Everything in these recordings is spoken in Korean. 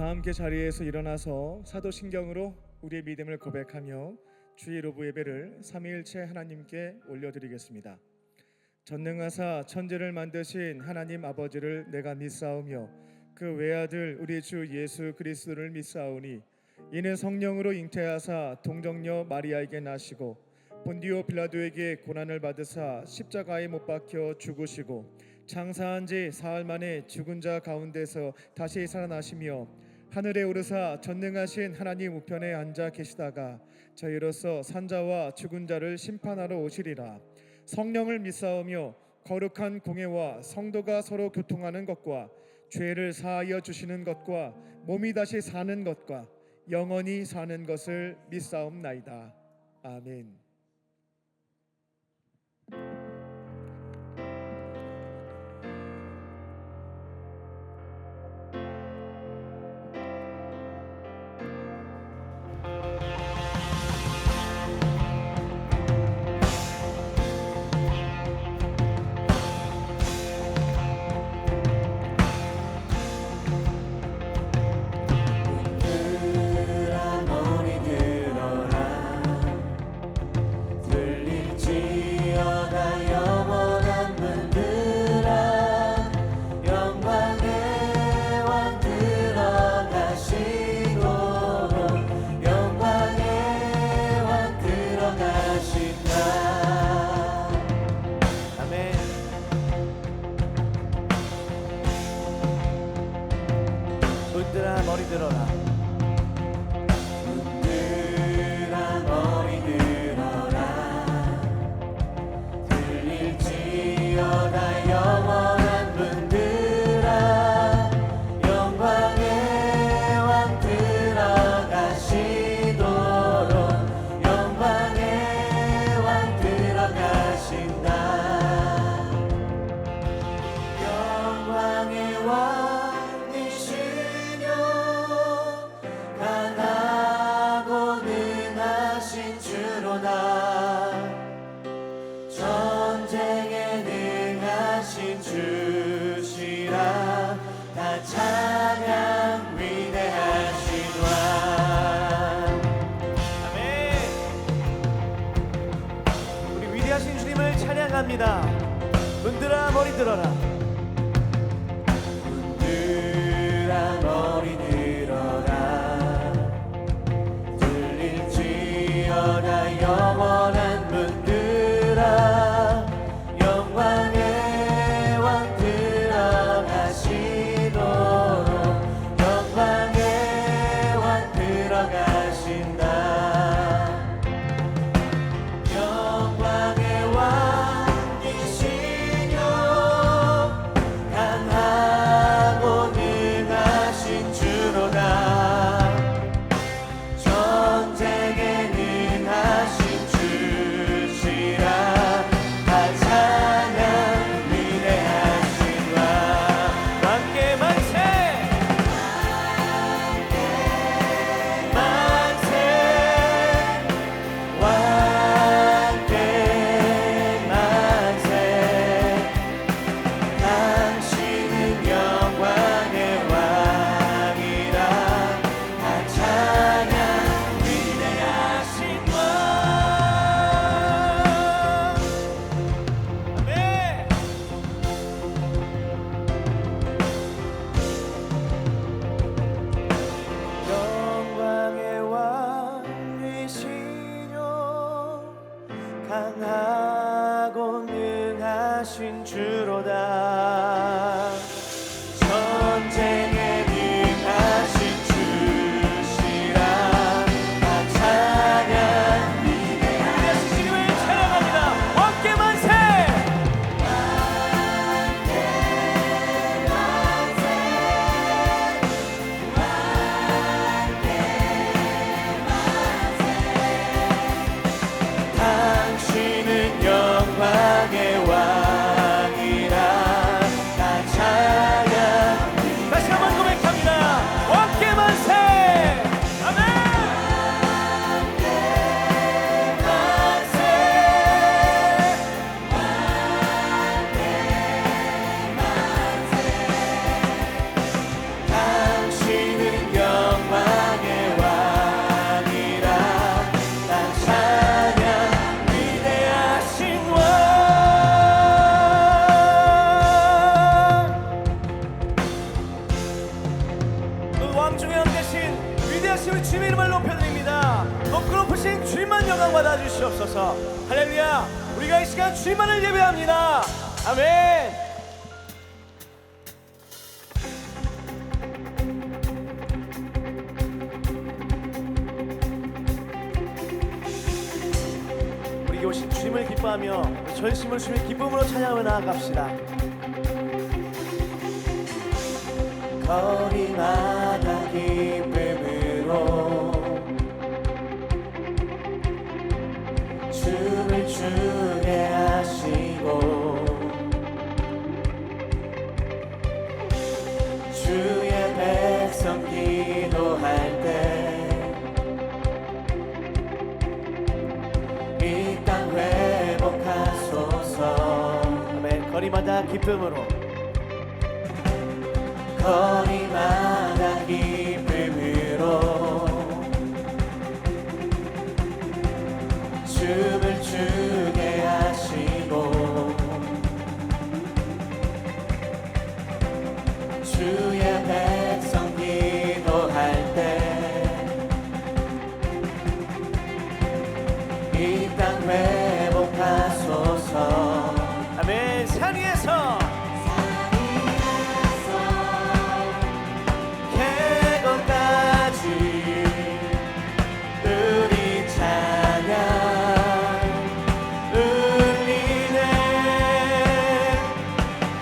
다 함께 자리에서 일어나서 사도신경으로 우리의 믿음을 고백하며 주의 로브 예배를 삼위일체 하나님께 올려드리겠습니다. 전능하사 천지를 만드신 하나님 아버지를 내가 믿사오며 그 외아들 우리 주 예수 그리스도를 믿사오니 이는 성령으로 잉태하사 동정녀 마리아에게 나시고 본디오 빌라도에게 고난을 받으사 십자가에 못 박혀 죽으시고 장사한 지 사흘 만에 죽은 자 가운데서 다시 살아나시며 하늘에 오르사 전능하신 하나님 우편에 앉아 계시다가 저희로서 산자와 죽은 자를 심판하러 오시리라. 성령을 믿사오며 거룩한 공예와 성도가 서로 교통하는 것과 죄를 사하여 주시는 것과 몸이 다시 사는 것과 영원히 사는 것을 믿사옵나이다. 아멘. 문들아 머리 들어라. 문들아 머리 들어라. 들릴지어다 영원한 문들아. 영광의 왕 들어가시도록 영광의 왕 들어가신다. 영광의 왕 전쟁에 능하신 주시라. 다 찬양 위대하신 왕. 아멘. 우리 위대하신 주님을 찬양합니다. 문들아 머리 들어라. 문들아 머리 들어라. 들릴지어다 영원한 문들아. 영광의 왕 들어가시도록 영광의 왕 들어가신다. 영광의 왕이시여 전능하신 위대하신 우리 주님의 이름을 높여드립니다. 높고 높으신 주님만 영광 받아 주시옵소서. 할렐루야. 우리가 이 시간 주님만을 예배합니다. 아멘. 우리 오신 주님을 기뻐하며 전심을 주님의 기쁨으로 찬양하며 나아갑시다. 거리마다 기쁨으로 춤을 추게 하시고 주의 백성 기도할 때 이 땅 회복하소서. 아멘. 거리마다 기쁨으로 거리마다 기쁨으로 춤을 추게 하시고 주의 백성 기도할 때 이 땅 회복하소서. 아멘. 산 위에서 우리 찬양 울리네.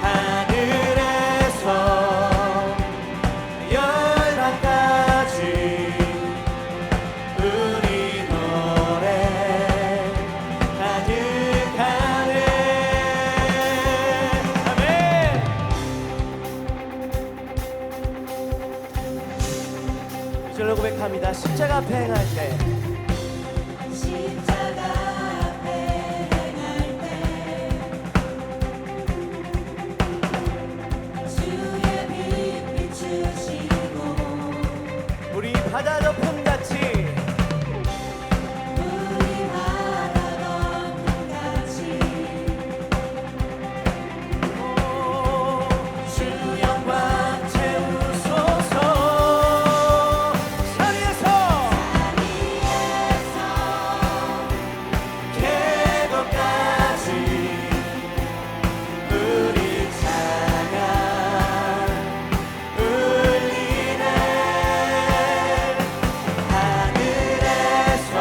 하늘에서 열방까지 우리 노래 가득하네. 아멘. 이절로 고백합니다. 십자가 앞에 행할 때 십자가 앞에 행할 때 주의 빛 비추시고 우리 바다 덮음같이 우리 바다 덮음같이 주 영광 채우소서. 산 위에서 계곡까지 우리 찬양 울리네. 하늘에서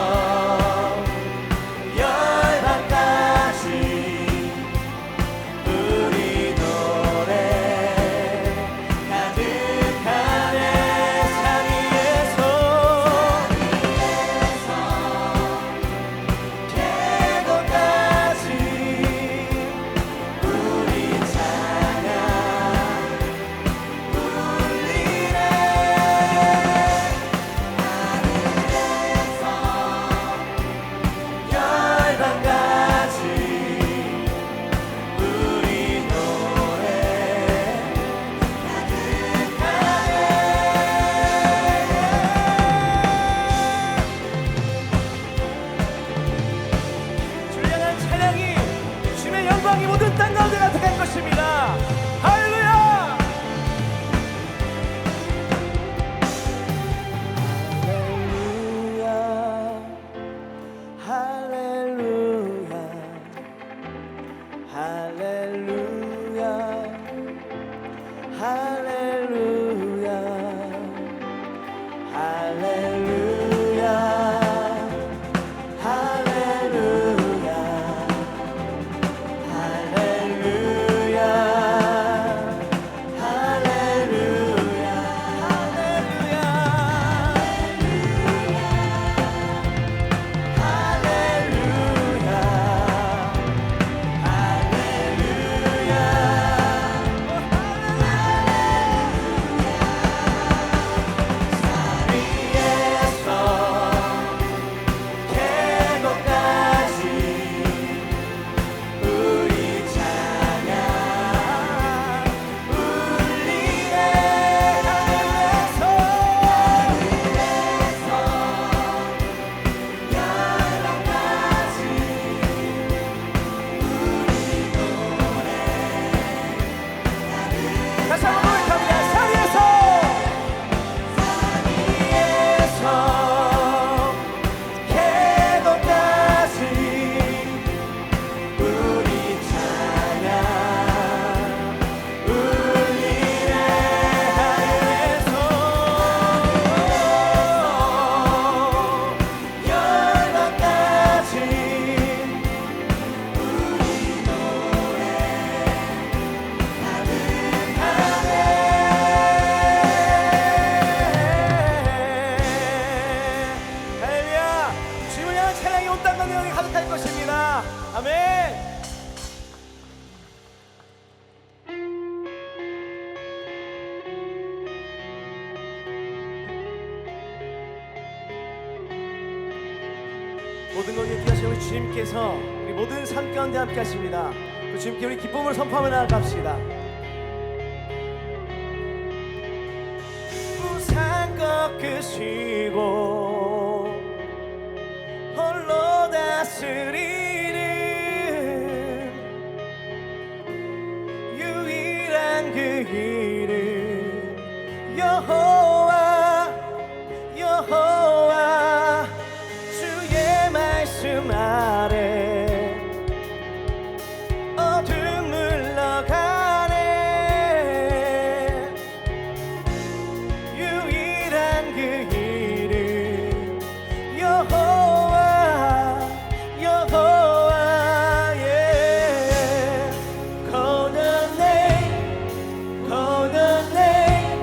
열방까지 우리 노래 가득하네. 산 위에서 계곡까지 우리 찬양 울리네. 하늘에서 열방까지 우리 노래 주를 향한 찬양이 주님의 영광이 모든 땅 가운데 나타날 것입니다. 할렐루야. 할렐루야 할렐루야 할렐루야 할렐루야 할렐루야 할렐루야 할렐루야 모든 걸 얘기하시는 우리 주님께서 우리 모든 삶 가운데 함께 하십니다. 그 주님께 우리 기쁨을 선포하며 나아갑시다. 우상 꺾으시고 홀로 다스리는 유일한 그 이름 여호와 여호와 주의 말씀 아래 어둠 물러가네 유일한 그 이름 여호와 여호와 yeah. Call the name call the name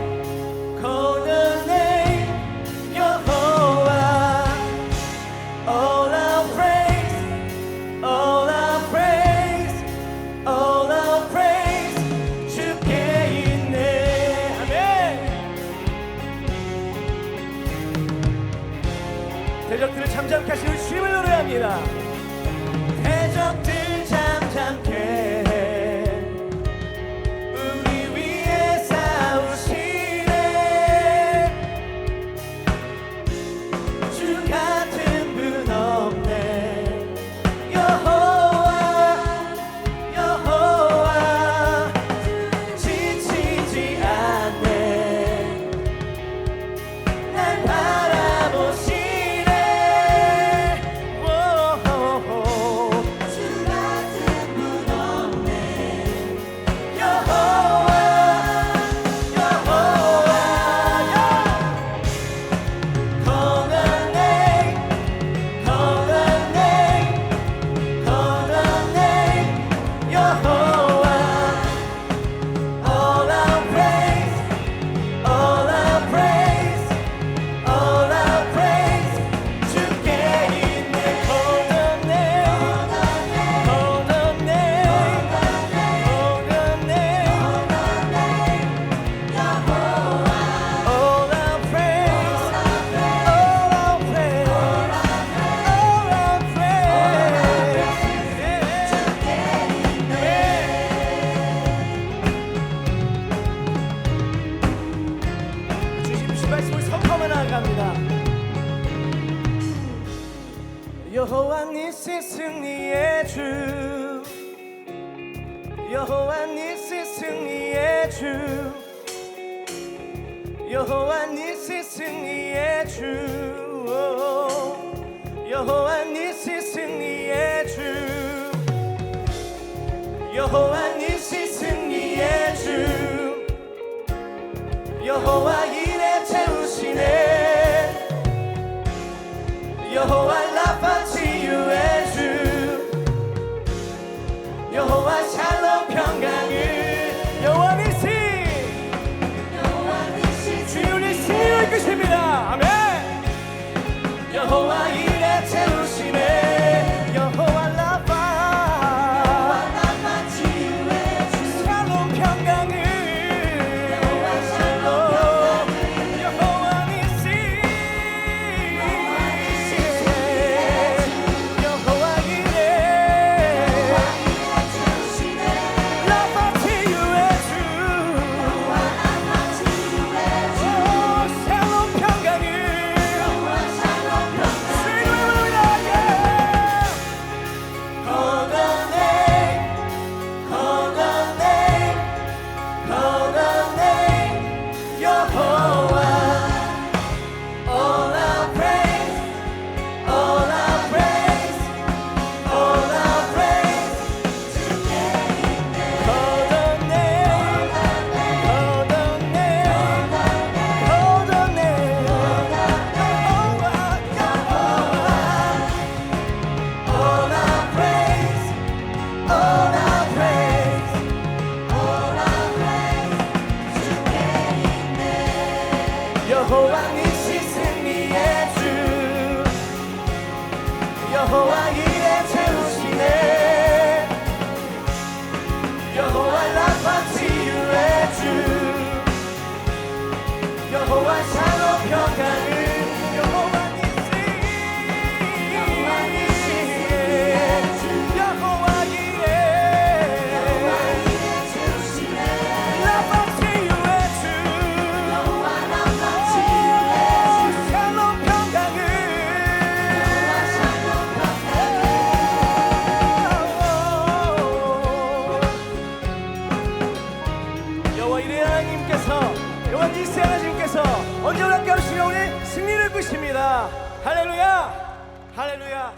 call the name 여호와 all our praise all our praise all our praise 주께 있네 아멘. 대적들을 잠잠케 하시는 우리 주님을 노래합니다. 대적들 잠잠케 우리 위에 싸우시네 주 같은 분 없네 여호와 여호와 지치지 않네 날 바라보시네 오호호 주 같은 분 없네 여호와 여호와 Call the name call the name call the name 여호와 all our praise all our praise all our praise 주께 있네 Call the name call the name call the name 여호와 all our praise all our praise all our praise 주께 있네 주신 말씀을 선포하며 나아갑니다. 여호와 니시 승리의 주 여호와 니시 승리의 주 여호와 니시 승리의 주 여호와 니시 승리의 주 여호와 니시 승리의 주 여호와 이래 채우시네 여호와 라파 치유의 주 여호와 샬롬 평강을 여호와 니시 주님이 승리를 이끄십니다 아멘 여호와 이래 채우시네 여호와 라파 치유의 주 샬롬 평강을 여호와 샬롬 할렐루야 할렐루야.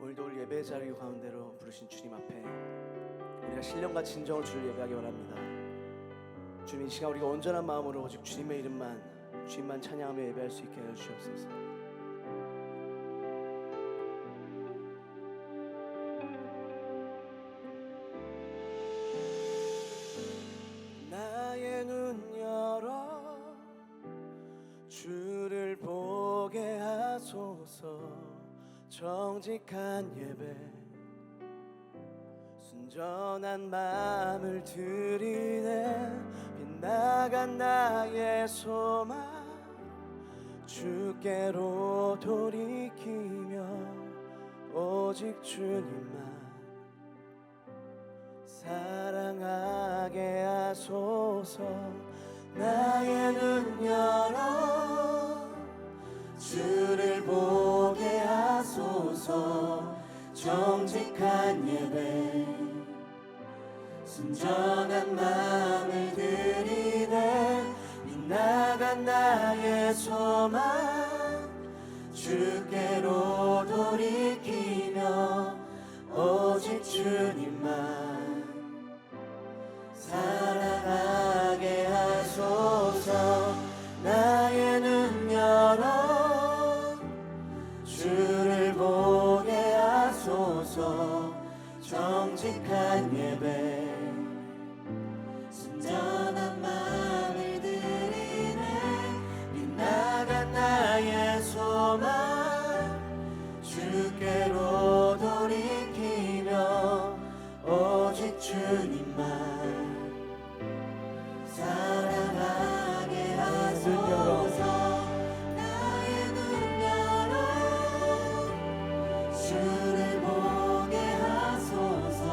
오늘도 우리 예배 자리 가운데로 부르신 주님 앞에 우리가 신령과 진정으로 주를 예배하기 원합니다. 주님, 이 시간 우리가 온전한 마음으로 오직 주님의 이름만, 주님만 찬양하며 예배할 수 있게 하여 주옵소서. 나의 눈 열어 주를 보게 하소서. 정직한 예배, 순전한 마음을 드리네. 빗나간 나의 소망 주께로 돌이키며 오직 주님만 사랑하게 하소서. 나의 눈 열어 주를 보게 하소서. 정직한 예배, 순전한 마음을 드리네. 빗나간 나의 소망 주께로 돌이키며 오직 주님만 사랑하게 하소서. 나의 눈 열어 주를 보게 하소서. 정직한 예배, 순전한 마음을 드리네. 빗나간 나의 소망 주께로 돌이키며 오직 주님만 사랑하게 하소서. 나의 눈 열어 주를 보게 하소서.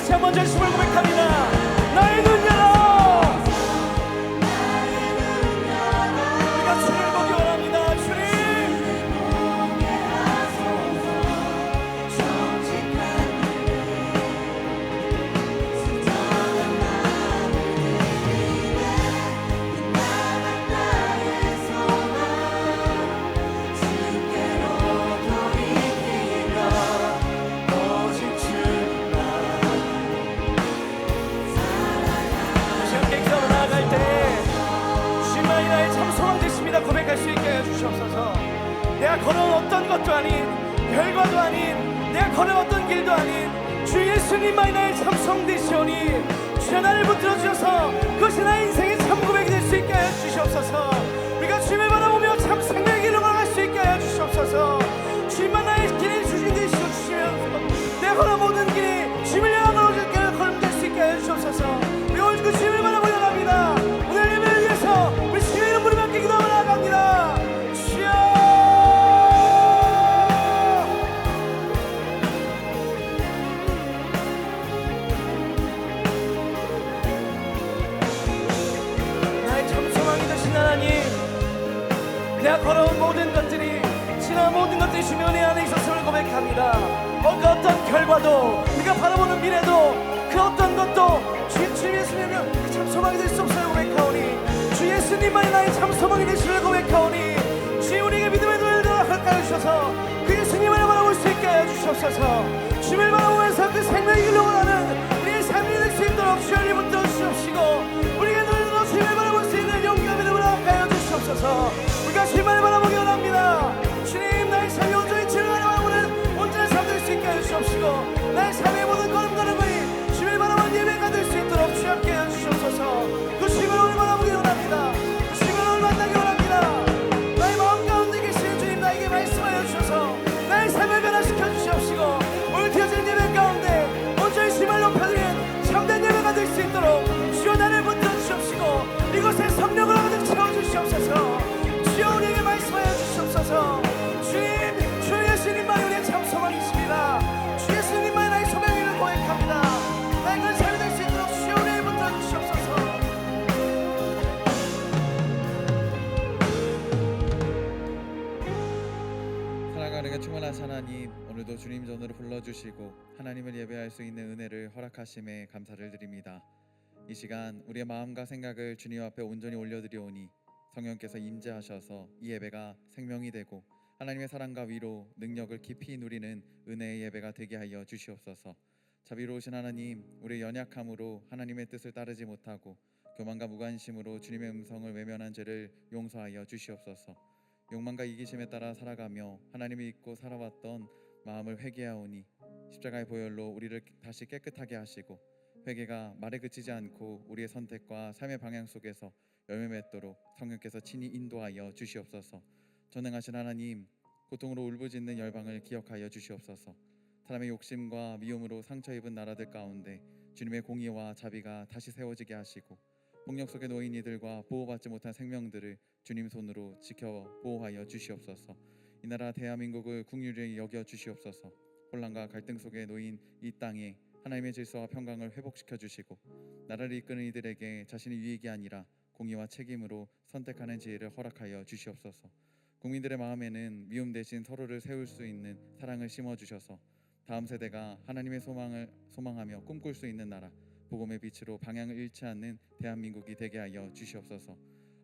다시 한번 전심을 고백합니다. 나의 눈 열어. 우리가 주님을 보기 원합니다. 주님. 고백할 수 있게 해주시옵소서. 내가 걸어온 어떤 것도 아닌, 결과도 아닌, 내가 걸어온 어떤 길도 아닌 주 예수님만이 나의 참성 되시오니 주여 나를 붙들어 주셔서 그것이 나의 인생의 참 고백이 될 수 있게 하여 주시옵소서. 우리가 주님을 바라보며 참 생명의 길로 걸어갈 수 있게 하여 주시옵소서. 주님만 나의 길의 주신 되시오 주시면서 내가 걸어온 모든 길이 주님을 향한 걸음될 수 있게 하여 주시옵소서. 우리 오늘 그 주님을 바라보려 합니다. 오늘 예배를 위해서 우리 주님의 이름 부르며 기도하며 나아갑니다. 주여. 나의 참 소망이 되신 하나님, 내가 걸어온 모든 것들이 지난 모든 것들이 주님 은혜 안에 있었음을 고백합니다. 그 어떤 결과도 우리가 바라보는 미래도 그 어떤 것도 주 예수님이면 그 참 소망이 될 수 없어요 고백하오니 주 예수님만이 나의 참 소망이 되시를 고백하오니 주님 우리에게 믿음의 눈을 가까이 주셔서 그 예수님을 바라볼 수 있게 하여 주시옵소서. 주님을 바라보면서 그 생명의 길로 가는 우리의 삶이 될 수 있도록 주여 붙들어 주시옵시고 우리에게 눈을 들어 주님을 바라볼 수 있는 용기와 믿음을 가까이 하여 주시옵소서. 우리가 주님을 바라보기 원합니다. 주님 나의 삶이 온전히 주님을 바라보는 온전한 삶 될 수 있게 하여 주시옵시고 나의 삶의 모든 걸음걸음이 주님을 바라보는 예배가 될 수 있도록 주여 함께 하여 주시옵소서. 그 주님을 오늘 바라보기 원합니다. 그 주님을 오늘 만나기 원합니다. 나의 마음 가운데 계시는 주님 나에게 말씀하여 주셔서 나의 삶을 변화시켜 주시옵시고 오늘 드려진 예배 가운데 온전히 주님을 높여드리는 참된 예배가 될 수 있도록 주여 나를 붙들어 주시옵시고 이곳에 성령으로 가득 채워주시옵소서. 주여 우리에게 말씀하여 주시옵소서. 주님 주 예수님만이 우리의 참 소망이십니다. 주 예수님만이 나의 소명임을 고백합니다. 나의 그 삶이 될 수 있도록 주여 우리에게 붙들어 주시옵소서. 사랑하는 충만하신 하나님, 오늘도 주님 전으로 불러주시고 하나님을 예배할 수 있는 은혜를 허락하심에 감사를 드립니다. 이 시간 우리의 마음과 생각을 주님 앞에 온전히 올려드리오니 성령께서 임재하셔서 이 예배가 생명이 되고 하나님의 사랑과 위로, 능력을 깊이 누리는 은혜의 예배가 되게 하여 주시옵소서. 자비로우신 하나님, 우리의 연약함으로 하나님의 뜻을 따르지 못하고 교만과 무관심으로 주님의 음성을 외면한 죄를 용서하여 주시옵소서. 욕망과 이기심에 따라 살아가며 하나님을 잊고 살아왔던 마음을 회개하오니 십자가의 보혈로 우리를 다시 깨끗하게 하시고 회개가 말에 그치지 않고 우리의 선택과 삶의 방향 속에서 열매 맺도록 성령께서 친히 인도하여 주시옵소서. 전능하신 하나님, 고통으로 울부짖는 열방을 기억하여 주시옵소서. 사람의 욕심과 미움으로 상처 입은 나라들 가운데 주님의 공의와 자비가 다시 세워지게 하시고 폭력 속에 놓인 이들과 보호받지 못한 생명들을 주님 손으로 지켜 보호하여 주시옵소서. 이 나라 대한민국을 국률이 여겨 주시옵소서. 혼란과 갈등 속에 놓인 이 땅에 하나님의 질서와 평강을 회복시켜 주시고 나라를 이끄는 이들에게 자신의 유익이 아니라 공의와 책임으로 선택하는 지혜를 허락하여 주시옵소서. 국민들의 마음에는 미움 대신 서로를 세울 수 있는 사랑을 심어주셔서 다음 세대가 하나님의 소망하며 꿈꿀 수 있는 나라, 복음의 빛으로 방향을 잃지 않는 대한민국이 되게 하여 주시옵소서.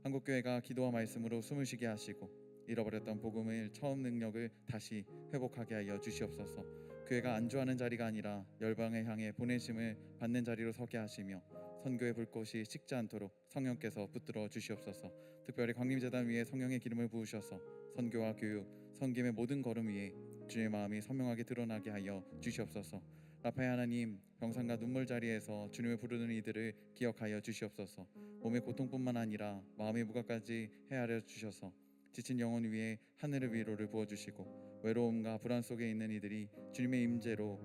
한국교회가 기도와 말씀으로 숨을 쉬게 하시고 잃어버렸던 복음의 처음 능력을 다시 회복하게 하여 주시옵소서. 교회가 안주하는 자리가 아니라 열방에 향해 보내심을 받는 자리로 서게 하시며 선교의 불꽃이 식지 않도록 성령께서 붙들어 주시옵소서. 특별히 광림재단 위에 성령의 기름을 부으셔서 선교와 교육, 섬김의 모든 걸음 위에 주님의 마음이 선명하게 드러나게 하여 주시옵소서. 라파의 하나님, 병상과 눈물 자리에서 주님을 부르는 이들을 기억하여 주시옵소서. 몸의 고통뿐만 아니라 마음의 무게까지 헤아려 주셔서 지친 영혼 위에 하늘의 위로를 부어주시고 외로움과 불안 속에 있는 이들이 주님의 임재로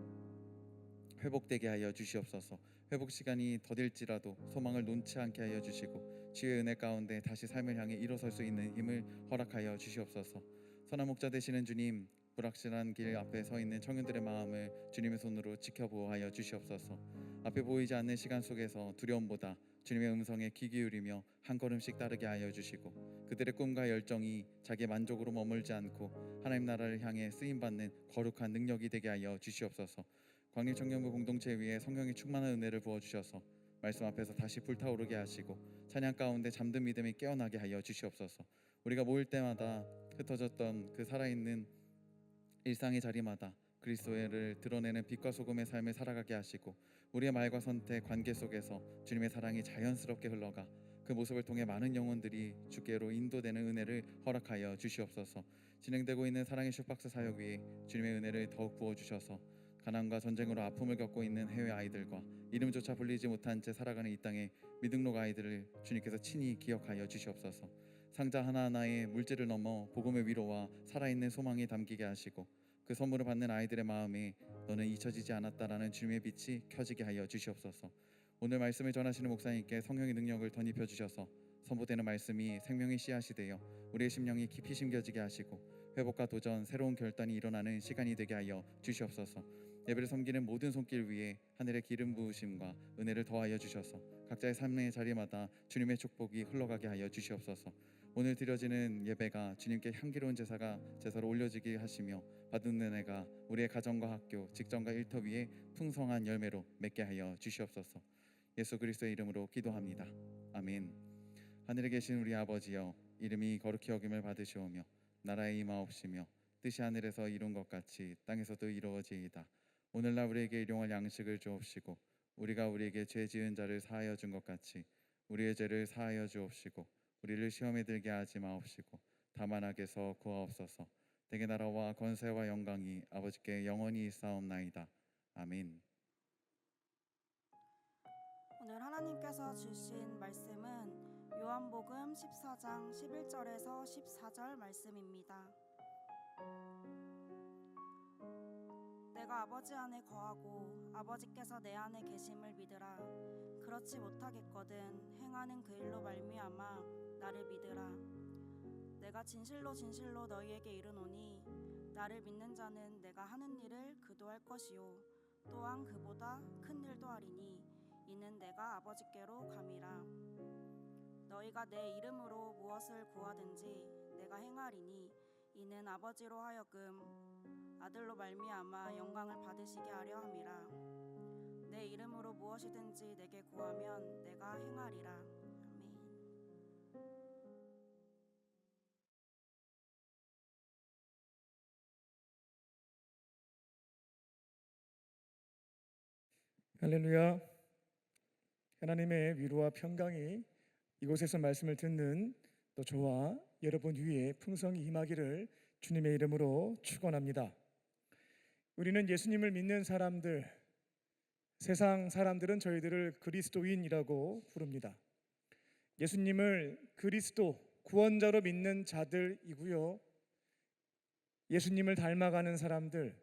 회복되게 하여 주시옵소서. 회복 시간이 더딜지라도 소망을 놓지 않게 하여 주시고 치유의 은혜 가운데 다시 삶을 향해 일어설 수 있는 힘을 허락하여 주시옵소서. 선한 목자 되시는 주님, 불확실한 길 앞에 서 있는 청년들의 마음을 주님의 손으로 지켜보호하여 주시옵소서. 앞에 보이지 않는 시간 속에서 두려움보다 주님의 음성에 귀 기울이며 한 걸음씩 따르게 하여 주시고 그들의 꿈과 열정이 자기의 만족으로 머물지 않고 하나님 나라를 향해 쓰임받는 거룩한 능력이 되게 하여 주시옵소서. 광림 청년부 공동체 위에 성령의 충만한 은혜를 부어주셔서 말씀 앞에서 다시 불타오르게 하시고 찬양 가운데 잠든 믿음이 깨어나게 하여 주시옵소서. 우리가 모일 때마다 흩어졌던 그 살아있는 일상의 자리마다 그리스도를 드러내는 빛과 소금의 삶을 살아가게 하시고 우리의 말과 선택, 관계 속에서 주님의 사랑이 자연스럽게 흘러가 그 모습을 통해 많은 영혼들이 주께로 인도되는 은혜를 허락하여 주시옵소서. 진행되고 있는 사랑의 슈박스 사역 위에 주님의 은혜를 더욱 부어주셔서 가난과 전쟁으로 아픔을 겪고 있는 해외 아이들과 이름조차 불리지 못한 채 살아가는 이 땅의 미등록 아이들을 주님께서 친히 기억하여 주시옵소서. 상자 하나하나에 물질을 넘어 복음의 위로와 살아있는 소망이 담기게 하시고 그 선물을 받는 아이들의 마음에 너는 잊혀지지 않았다라는 주님의 빛이 켜지게 하여 주시옵소서. 오늘 말씀을 전하시는 목사님께 성령의 능력을 덧입혀 주셔서 선포되는 말씀이 생명의 씨앗이 되어 우리의 심령이 깊이 심겨지게 하시고 회복과 도전, 새로운 결단이 일어나는 시간이 되게 하여 주시옵소서. 예배를 섬기는 모든 손길 위에 하늘의 기름 부으심과 은혜를 더하여 주셔서 각자의 삶의 자리마다 주님의 축복이 흘러가게 하여 주시옵소서. 오늘 드려지는 예배가 주님께 향기로운 제사로 올려지게 하시며 받은 은혜가 우리의 가정과 학교, 직장과 일터 위에 풍성한 열매로 맺게 하여 주시옵소서. 예수 그리스도의 이름으로 기도합니다. 아멘. 하늘에 계신 우리 아버지여, 이름이 거룩히 여김을 받으시오며 나라의 임하옵시며 뜻이 하늘에서 이룬 것 같이 땅에서도 이루어지이다. 오늘날 우리에게 일용할 양식을 주옵시고 우리가 우리에게 죄 지은 자를 사하여 준 것 같이 우리의 죄를 사하여 주옵시고 우리를 시험에 들게 하지 마옵시고 다만 악에서 구하옵소서. 대개 나라와 권세와 영광이 아버지께 영원히 있사옵나이다. 아멘. 오늘 하나님께서 주신 말씀은 요한복음 14장 11절에서 14절 말씀입니다. 내가 아버지 안에 거하고 아버지께서 내 안에 계심을 믿으라. 그렇지 못하겠거든 행하는 그 일로 말미암아 나를 믿으라. 내가 진실로 진실로 너희에게 이르노니 나를 믿는 자는 내가 하는 일을 그도 할 것이요 또한 그보다 큰 일도 하리니 이는 내가 아버지께로 감이라. 너희가 내 이름으로 무엇을 구하든지 내가 행하리니 이는 아버지로 하여금 아들로 말미암아 영광을 받으시게 하려 함이라. 내 이름으로 무엇이든지 내게 구하면 내가 행하리라. 아멘. 할렐루야. 하나님의 위로와 평강이 이곳에서 말씀을 듣는 또 저와 여러분 위에 풍성히 임하기를 주님의 이름으로 축원합니다. 우리는 예수님을 믿는 사람들, 세상 사람들은 저희들을 그리스도인이라고 부릅니다. 예수님을 그리스도, 구원자로 믿는 자들이고요. 예수님을 닮아가는 사람들,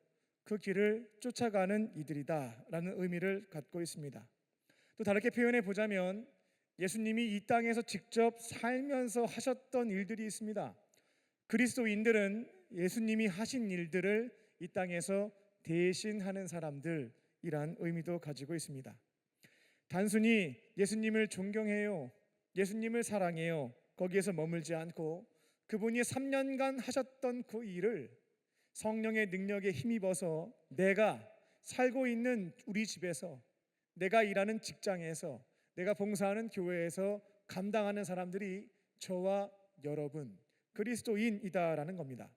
그 길을 쫓아가는 이들이다라는 의미를 갖고 있습니다. 또 다르게 표현해 보자면 예수님이 이 땅에서 직접 살면서 하셨던 일들이 있습니다. 그리스도인들은 예수님이 하신 일들을 이 땅에서 대신하는 사람들이란 의미도 가지고 있습니다. 단순히 예수님을 존경해요, 예수님을 사랑해요, 거기에서 머물지 않고 그분이 3년간 하셨던 그 일을 성령의 능력에 힘입어서 내가 살고 있는 우리 집에서, 내가 일하는 직장에서, 내가 봉사하는 교회에서 감당하는 사람들이 저와 여러분 그리스도인이다라는 겁니다.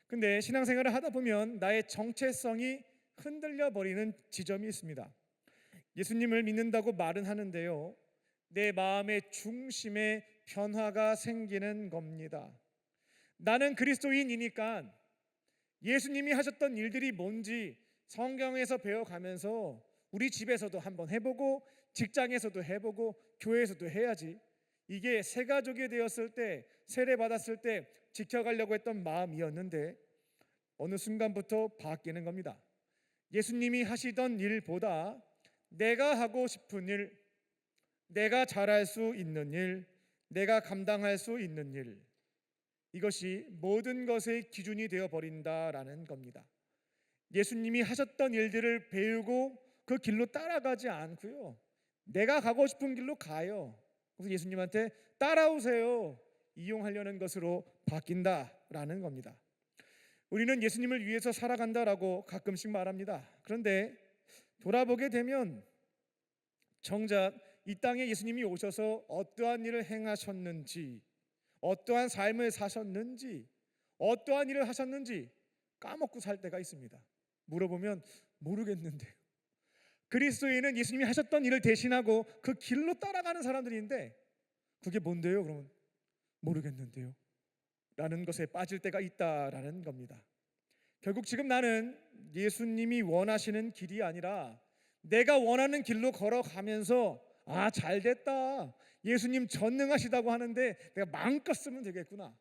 근데 신앙생활을 하다 보면 나의 정체성이 흔들려 버리는 지점이 있습니다. 예수님을 믿는다고 말은 하는데요, 내 마음의 중심에 변화가 생기는 겁니다. 나는 그리스도인이니까 예수님이 하셨던 일들이 뭔지 성경에서 배워가면서 우리 집에서도 한번 해보고 직장에서도 해보고 교회에서도 해야지. 이게 새 가족이 되었을 때, 세례 받았을 때 지켜가려고 했던 마음이었는데 어느 순간부터 바뀌는 겁니다. 예수님이 하시던 일보다 내가 하고 싶은 일, 내가 잘할 수 있는 일, 내가 감당할 수 있는 일, 이것이 모든 것의 기준이 되어버린다라는 겁니다. 예수님이 하셨던 일들을 배우고 그 길로 따라가지 않고요. 내가 가고 싶은 길로 가요. 그래서 예수님한테 따라오세요. 이용하려는 것으로 바뀐다라는 겁니다. 우리는 예수님을 위해서 살아간다라고 가끔씩 말합니다. 그런데 돌아보게 되면 정작 이 땅에 예수님이 오셔서 어떠한 일을 행하셨는지, 어떠한 삶을 사셨는지, 어떠한 일을 하셨는지 까먹고 살 때가 있습니다. 물어보면 모르겠는데요. 그리스도인은 예수님이 하셨던 일을 대신하고 그 길로 따라가는 사람들인데 그게 뭔데요? 그러면 모르겠는데요 라는 것에 빠질 때가 있다라는 겁니다. 결국 지금 나는 예수님이 원하시는 길이 아니라 내가 원하는 길로 걸어가면서 잘됐다, 예수님 전능하시다고 하는데 내가 마음껏 쓰면 되겠구나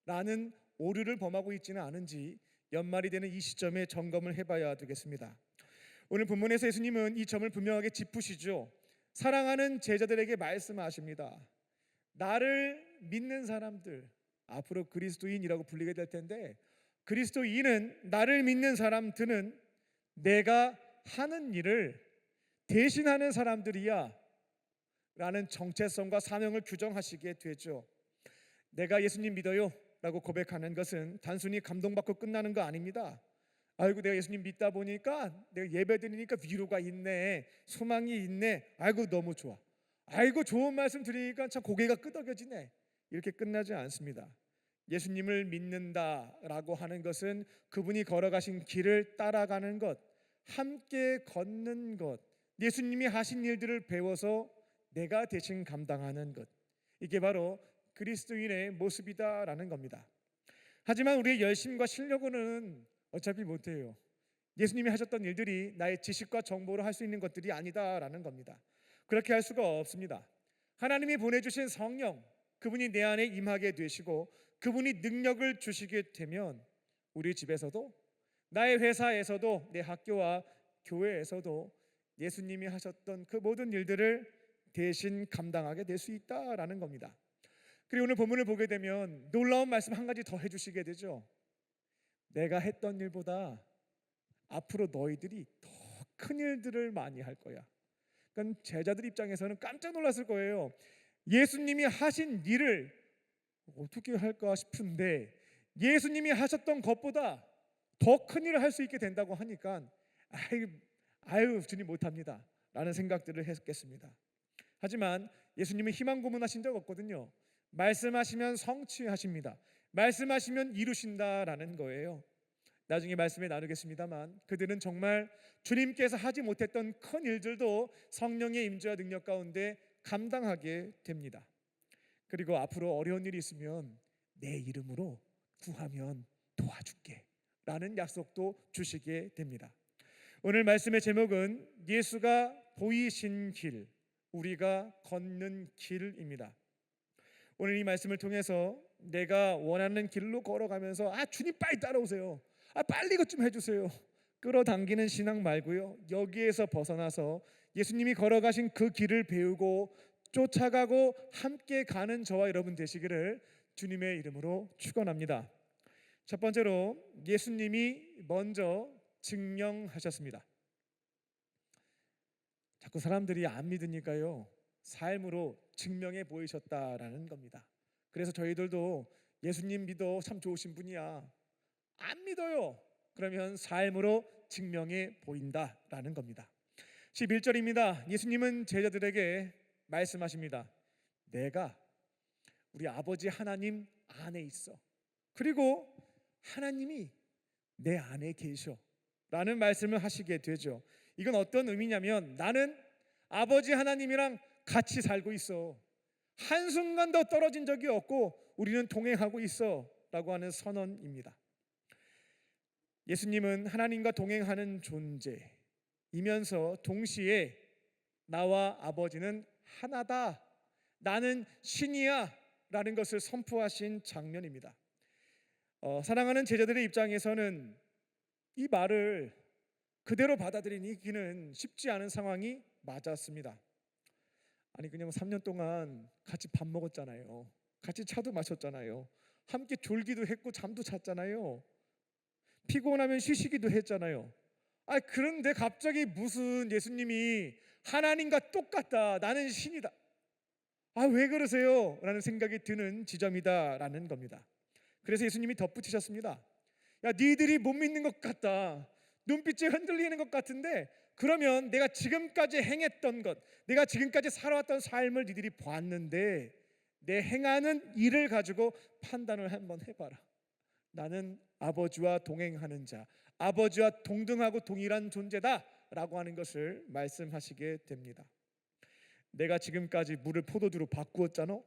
라는 오류를 범하고 있지는 않은지 연말이 되는 이 시점에 점검을 해봐야 되겠습니다. 오늘 본문에서 예수님은 이 점을 분명하게 짚으시죠. 사랑하는 제자들에게 말씀하십니다. 나를 믿는 사람들, 앞으로 그리스도인이라고 불리게 될 텐데, 그리스도인은, 나를 믿는 사람들은 내가 하는 일을 대신하는 사람들이야 라는 정체성과 사명을 규정하시게 되죠. 내가 예수님 믿어요 라고 고백하는 것은 단순히 감동받고 끝나는 거 아닙니다. 아이고 내가 예수님 믿다 보니까 내가 예배 드리니까 위로가 있네, 소망이 있네, 아이고 너무 좋아, 아이고 좋은 말씀 들으니까 참 고개가 끄덕여지네, 이렇게 끝나지 않습니다. 예수님을 믿는다라고 하는 것은 그분이 걸어가신 길을 따라가는 것, 함께 걷는 것, 예수님이 하신 일들을 배워서 내가 대신 감당하는 것, 이게 바로 그리스도인의 모습이다라는 겁니다. 하지만 우리의 열심과 실력으로는 어차피 못해요. 예수님이 하셨던 일들이 나의 지식과 정보로 할 수 있는 것들이 아니다라는 겁니다. 그렇게 할 수가 없습니다. 하나님이 보내주신 성령, 그분이 내 안에 임하게 되시고 그분이 능력을 주시게 되면 우리 집에서도, 나의 회사에서도, 내 학교와 교회에서도 예수님이 하셨던 그 모든 일들을 대신 감당하게 될 수 있다라는 겁니다. 그리고 오늘 본문을 보게 되면 놀라운 말씀 한 가지 더 해주시게 되죠. 내가 했던 일보다 앞으로 너희들이 더 큰 일들을 많이 할 거야. 그러니까 제자들 입장에서는 깜짝 놀랐을 거예요. 예수님이 하신 일을 어떻게 할까 싶은데 예수님이 하셨던 것보다 더 큰 일을 할 수 있게 된다고 하니까 아유 주님 못합니다 라는 생각들을 했겠습니다. 하지만 예수님은 희망 고문하신 적 없거든요. 말씀하시면 성취하십니다. 말씀하시면 이루신다라는 거예요. 나중에 말씀에 나누겠습니다만 그들은 정말 주님께서 하지 못했던 큰 일들도 성령의 임재와 능력 가운데 감당하게 됩니다. 그리고 앞으로 어려운 일이 있으면 내 이름으로 구하면 도와줄게 라는 약속도 주시게 됩니다. 오늘 말씀의 제목은 예수가 보이신 길, 우리가 걷는 길입니다. 오늘 이 말씀을 통해서 내가 원하는 길로 걸어가면서 주님 빨리 따라오세요, 빨리 이것 좀 해주세요, 끌어당기는 신앙 말고요, 여기에서 벗어나서 예수님이 걸어가신 그 길을 배우고 쫓아가고 함께 가는 저와 여러분 되시기를 주님의 이름으로 축원합니다. 첫 번째로 예수님이 먼저 증명하셨습니다. 자꾸 사람들이 안 믿으니까요, 삶으로 증명해 보이셨다라는 겁니다. 그래서 저희들도 예수님 믿어 참 좋으신 분이야, 안 믿어요, 그러면 삶으로 증명해 보인다라는 겁니다. 11절입니다. 예수님은 제자들에게 말씀하십니다. 내가 우리 아버지 하나님 안에 있어, 그리고 하나님이 내 안에 계셔 라는 말씀을 하시게 되죠. 이건 어떤 의미냐면 나는 아버지 하나님이랑 같이 살고 있어, 한순간도 떨어진 적이 없고 우리는 동행하고 있어 라고 하는 선언입니다. 예수님은 하나님과 동행하는 존재이면서 동시에 나와 아버지는 하나다, 나는 신이야 라는 것을 선포하신 장면입니다. 사랑하는 제자들의 입장에서는 이 말을 그대로 받아들이기는 쉽지 않은 상황이 맞았습니다. 아니 그냥 3년 동안 같이 밥 먹었잖아요, 같이 차도 마셨잖아요, 함께 졸기도 했고 잠도 잤잖아요, 피곤하면 쉬시기도 했잖아요. 그런데 갑자기 무슨 예수님이 하나님과 똑같다, 나는 신이다, 왜 그러세요? 라는 생각이 드는 지점이다라는 겁니다. 그래서 예수님이 덧붙이셨습니다. 야, 니들이 못 믿는 것 같다, 눈빛이 흔들리는 것 같은데, 그러면 내가 지금까지 행했던 것, 내가 지금까지 살아왔던 삶을 니들이 봤는데 내 행하는 일을 가지고 판단을 한번 해봐라. 나는 아버지와 동행하는 자, 아버지와 동등하고 동일한 존재다 라고 하는 것을 말씀하시게 됩니다. 내가 지금까지 물을 포도주로 바꾸었잖아.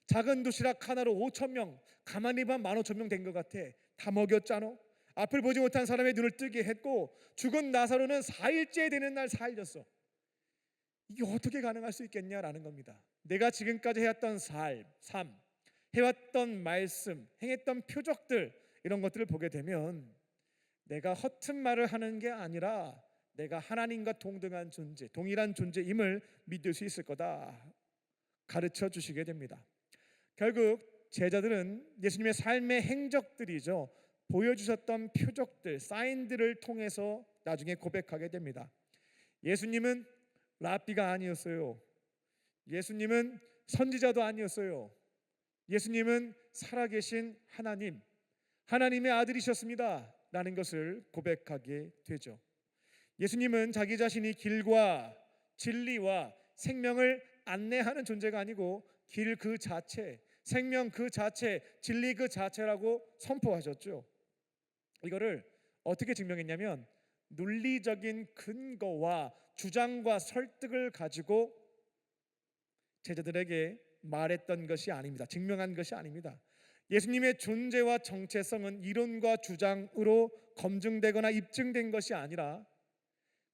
작은 도시락 하나로 5,000명, 가만히 보면 15,000명 된 것 같아. 다 먹였잖아. 앞을 보지 못한 사람의 눈을 뜨게 했고, 죽은 나사로는 4일째 되는 날 살렸어. 이게 어떻게 가능할 수 있겠냐라는 겁니다. 내가 지금까지 해왔던 삶, 해왔던 말씀, 행했던 표적들, 이런 것들을 보게 되면 내가 허튼 말을 하는 게 아니라 내가 하나님과 동등한 존재, 동일한 존재임을 믿을 수 있을 거다 가르쳐 주시게 됩니다. 결국 제자들은 예수님의 삶의 행적들이죠, 보여주셨던 표적들, 사인들을 통해서 나중에 고백하게 됩니다. 예수님은 랍비가 아니었어요. 예수님은 선지자도 아니었어요. 예수님은 살아계신 하나님의 아들이셨습니다 라는 것을 고백하게 되죠. 예수님은 자기 자신이 길과 진리와 생명을 안내하는 존재가 아니고 길 그 자체, 생명 그 자체, 진리 그 자체라고 선포하셨죠. 이거를 어떻게 증명했냐면 논리적인 근거와 주장과 설득을 가지고 제자들에게 말했던 것이 아닙니다. 증명한 것이 아닙니다. 예수님의 존재와 정체성은 이론과 주장으로 검증되거나 입증된 것이 아니라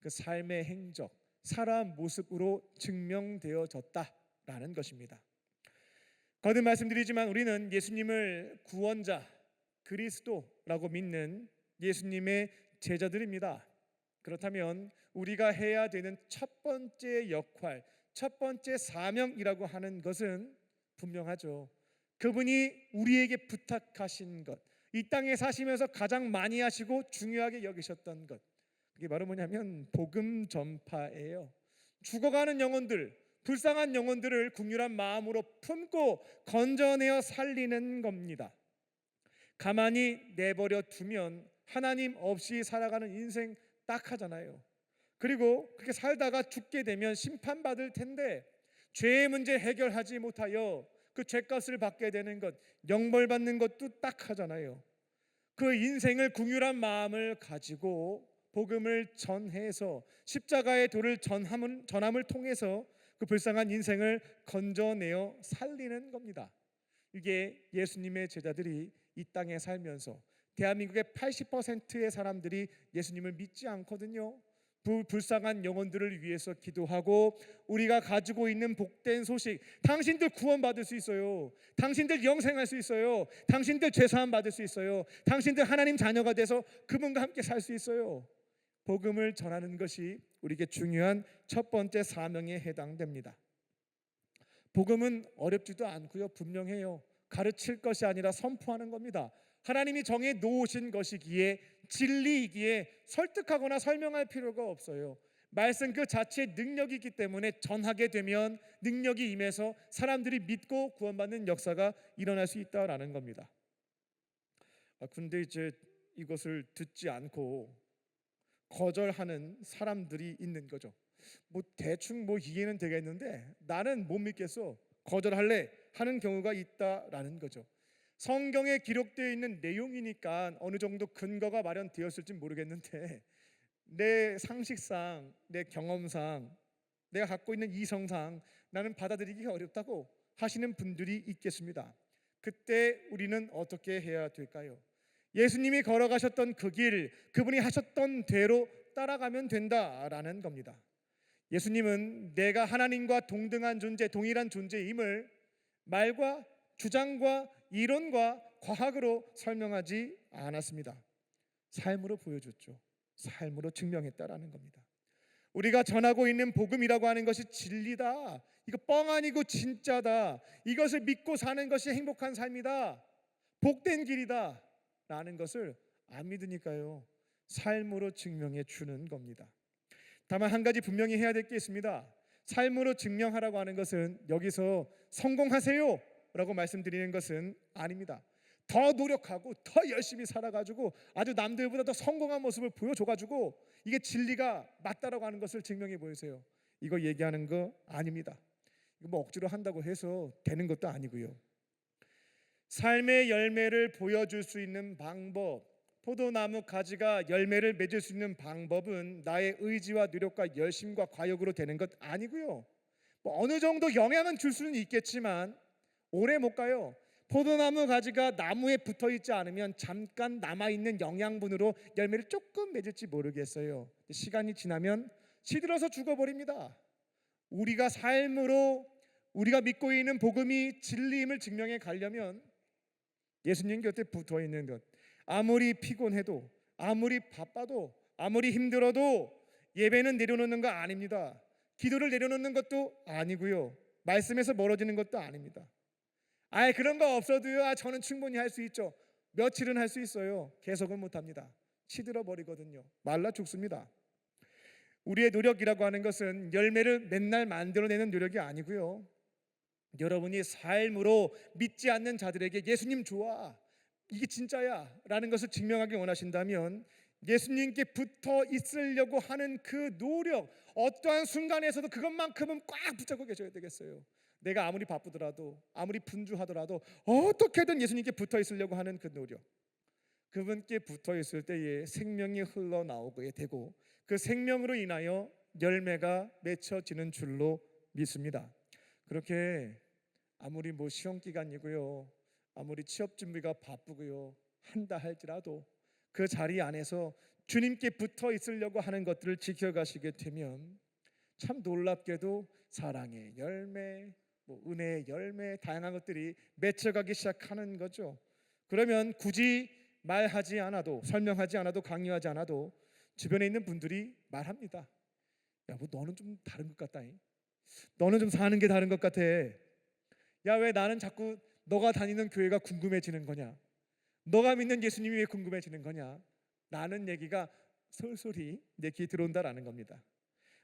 그 삶의 행적, 살아온 모습으로 증명되어졌다라는 것입니다. 거듭 말씀드리지만 우리는 예수님을 구원자, 그리스도라고 믿는 예수님의 제자들입니다. 그렇다면 우리가 해야 되는 첫 번째 역할, 첫 번째 사명이라고 하는 것은 분명하죠. 그분이 우리에게 부탁하신 것, 이 땅에 사시면서 가장 많이 하시고 중요하게 여기셨던 것, 그게 바로 뭐냐면 복음 전파예요. 죽어가는 영혼들, 불쌍한 영혼들을 긍휼한 마음으로 품고 건져내어 살리는 겁니다. 가만히 내버려 두면 하나님 없이 살아가는 인생 딱 하잖아요. 그리고 그렇게 살다가 죽게 되면 심판받을 텐데 죄의 문제 해결하지 못하여 그 죄값을 받게 되는 것, 영벌받는 것도 딱 하잖아요. 그 인생을 긍휼한 마음을 가지고 복음을 전해서 십자가의 도를 전함을 통해서 그 불쌍한 인생을 건져내어 살리는 겁니다. 이게 예수님의 제자들이 이 땅에 살면서, 대한민국의 80%의 사람들이 예수님을 믿지 않거든요. 불쌍한 영혼들을 위해서 기도하고 우리가 가지고 있는 복된 소식, 당신들 구원받을 수 있어요. 당신들 영생할 수 있어요. 당신들 죄사함 받을 수 있어요. 당신들 하나님 자녀가 돼서 그분과 함께 살 수 있어요. 복음을 전하는 것이 우리에게 중요한 첫 번째 사명에 해당됩니다. 복음은 어렵지도 않고요, 분명해요. 가르칠 것이 아니라 선포하는 겁니다. 하나님이 정해 놓으신 것이기에, 진리이기에 설득하거나 설명할 필요가 없어요. 말씀 그 자체의 능력이기 때문에 전하게 되면 능력이 임해서 사람들이 믿고 구원받는 역사가 일어날 수 있다라는 겁니다. 근데 이제 이것을 듣지 않고 거절하는 사람들이 있는 거죠. 대충 이해는 되겠는데 나는 못 믿겠어, 거절할래 하는 경우가 있다라는 거죠. 성경에 기록되어 있는 내용이니까 어느 정도 근거가 마련되었을지 모르겠는데 내 상식상, 내 경험상, 내가 갖고 있는 이성상 나는 받아들이기가 어렵다고 하시는 분들이 있겠습니다. 그때 우리는 어떻게 해야 될까요? 예수님이 걸어가셨던 그 길, 그분이 하셨던 대로 따라가면 된다라는 겁니다. 예수님은 내가 하나님과 동등한 존재, 동일한 존재임을 말과 주장과 이론과 과학으로 설명하지 않았습니다. 삶으로 보여줬죠. 삶으로 증명했다라는 겁니다. 우리가 전하고 있는 복음이라고 하는 것이 진리다, 이거 뻥 아니고 진짜다, 이것을 믿고 사는 것이 행복한 삶이다, 복된 길이다 라는 것을 안 믿으니까요, 삶으로 증명해 주는 겁니다. 다만 한 가지 분명히 해야 될 게 있습니다. 삶으로 증명하라고 하는 것은 여기서 성공하세요 라고 말씀드리는 것은 아닙니다. 더 노력하고 더 열심히 살아가지고 아주 남들보다 더 성공한 모습을 보여줘가지고 이게 진리가 맞다라고 하는 것을 증명해 보이세요. 이거 얘기하는 거 아닙니다. 이거 뭐 억지로 한다고 해서 되는 것도 아니고요. 삶의 열매를 보여줄 수 있는 방법, 포도나무 가지가 열매를 맺을 수 있는 방법은 나의 의지와 노력과 열심과 과욕으로 되는 것 아니고요. 뭐 어느 정도 영향은 줄 수는 있겠지만 오래 못 가요. 포도나무 가지가 나무에 붙어 있지 않으면 잠깐 남아있는 영양분으로 열매를 조금 맺을지 모르겠어요. 시간이 지나면 시들어서 죽어버립니다. 우리가 삶으로 우리가 믿고 있는 복음이 진리임을 증명해 가려면 예수님 곁에 붙어 있는 것, 아무리 피곤해도 아무리 바빠도 아무리 힘들어도 예배는 내려놓는 거 아닙니다. 기도를 내려놓는 것도 아니고요. 말씀에서 멀어지는 것도 아닙니다. 아예 그런 거 없어도요. 저는 충분히 할 수 있죠. 며칠은 할 수 있어요. 계속은 못합니다. 시들어 버리거든요. 말라 죽습니다. 우리의 노력이라고 하는 것은 열매를 맨날 만들어내는 노력이 아니고요. 여러분이 삶으로 믿지 않는 자들에게 예수님 좋아, 이게 진짜야 라는 것을 증명하기 원하신다면 예수님께 붙어 있으려고 하는 그 노력, 어떠한 순간에서도 그것만큼은 꽉 붙잡고 계셔야 되겠어요. 내가 아무리 바쁘더라도 아무리 분주하더라도 어떻게든 예수님께 붙어 있으려고 하는 그 노력, 그분께 붙어 있을 때에 생명이 흘러나오게 되고 그 생명으로 인하여 열매가 맺혀지는 줄로 믿습니다. 그렇게 아무리 뭐 시험 기간이고요, 아무리 취업 준비가 바쁘고요 한다 할지라도 그 자리 안에서 주님께 붙어 있으려고 하는 것들을 지켜가시게 되면 참 놀랍게도 사랑의 열매, 은혜의 열매, 다양한 것들이 맺혀가기 시작하는 거죠. 그러면 굳이 말하지 않아도, 설명하지 않아도, 강요하지 않아도 주변에 있는 분들이 말합니다. 야, 뭐 너는 좀 다른 것 같다. 너는 좀 사는 게 다른 것 같아. 야, 왜 나는 자꾸 너가 다니는 교회가 궁금해지는 거냐? 너가 믿는 예수님이 왜 궁금해지는 거냐? 라는 얘기가 솔솔히 내 귀에 들어온다라는 겁니다.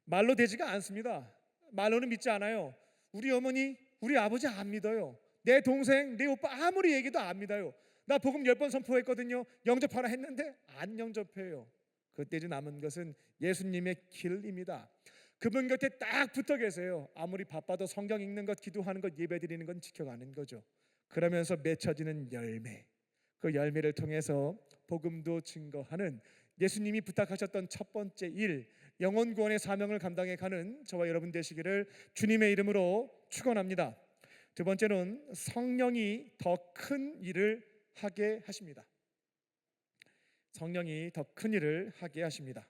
말로 되지가 않습니다. 말로는 믿지 않아요. 우리 어머니, 우리 아버지 안 믿어요. 내 동생, 내 오빠 아무리 얘기도 안 믿어요. 나 복음 10번 선포했거든요. 영접하라 했는데 안 영접해요. 그때 남은 것은 예수님의 길입니다. 그분 곁에 딱 붙어 계세요. 아무리 바빠도 성경 읽는 것, 기도하는 것, 예배드리는 건 지켜가는 거죠. 그러면서 맺혀지는 열매, 그 열매를 통해서 복음도 증거하는 예수님이 부탁하셨던 첫 번째 일, 영혼 구원의 사명을 감당해 가는 저와 여러분 되시기를 주님의 이름으로 축원합니다. 두 번째는 성령이 더 큰 일을 하게 하십니다. 성령이 더 큰 일을 하게 하십니다.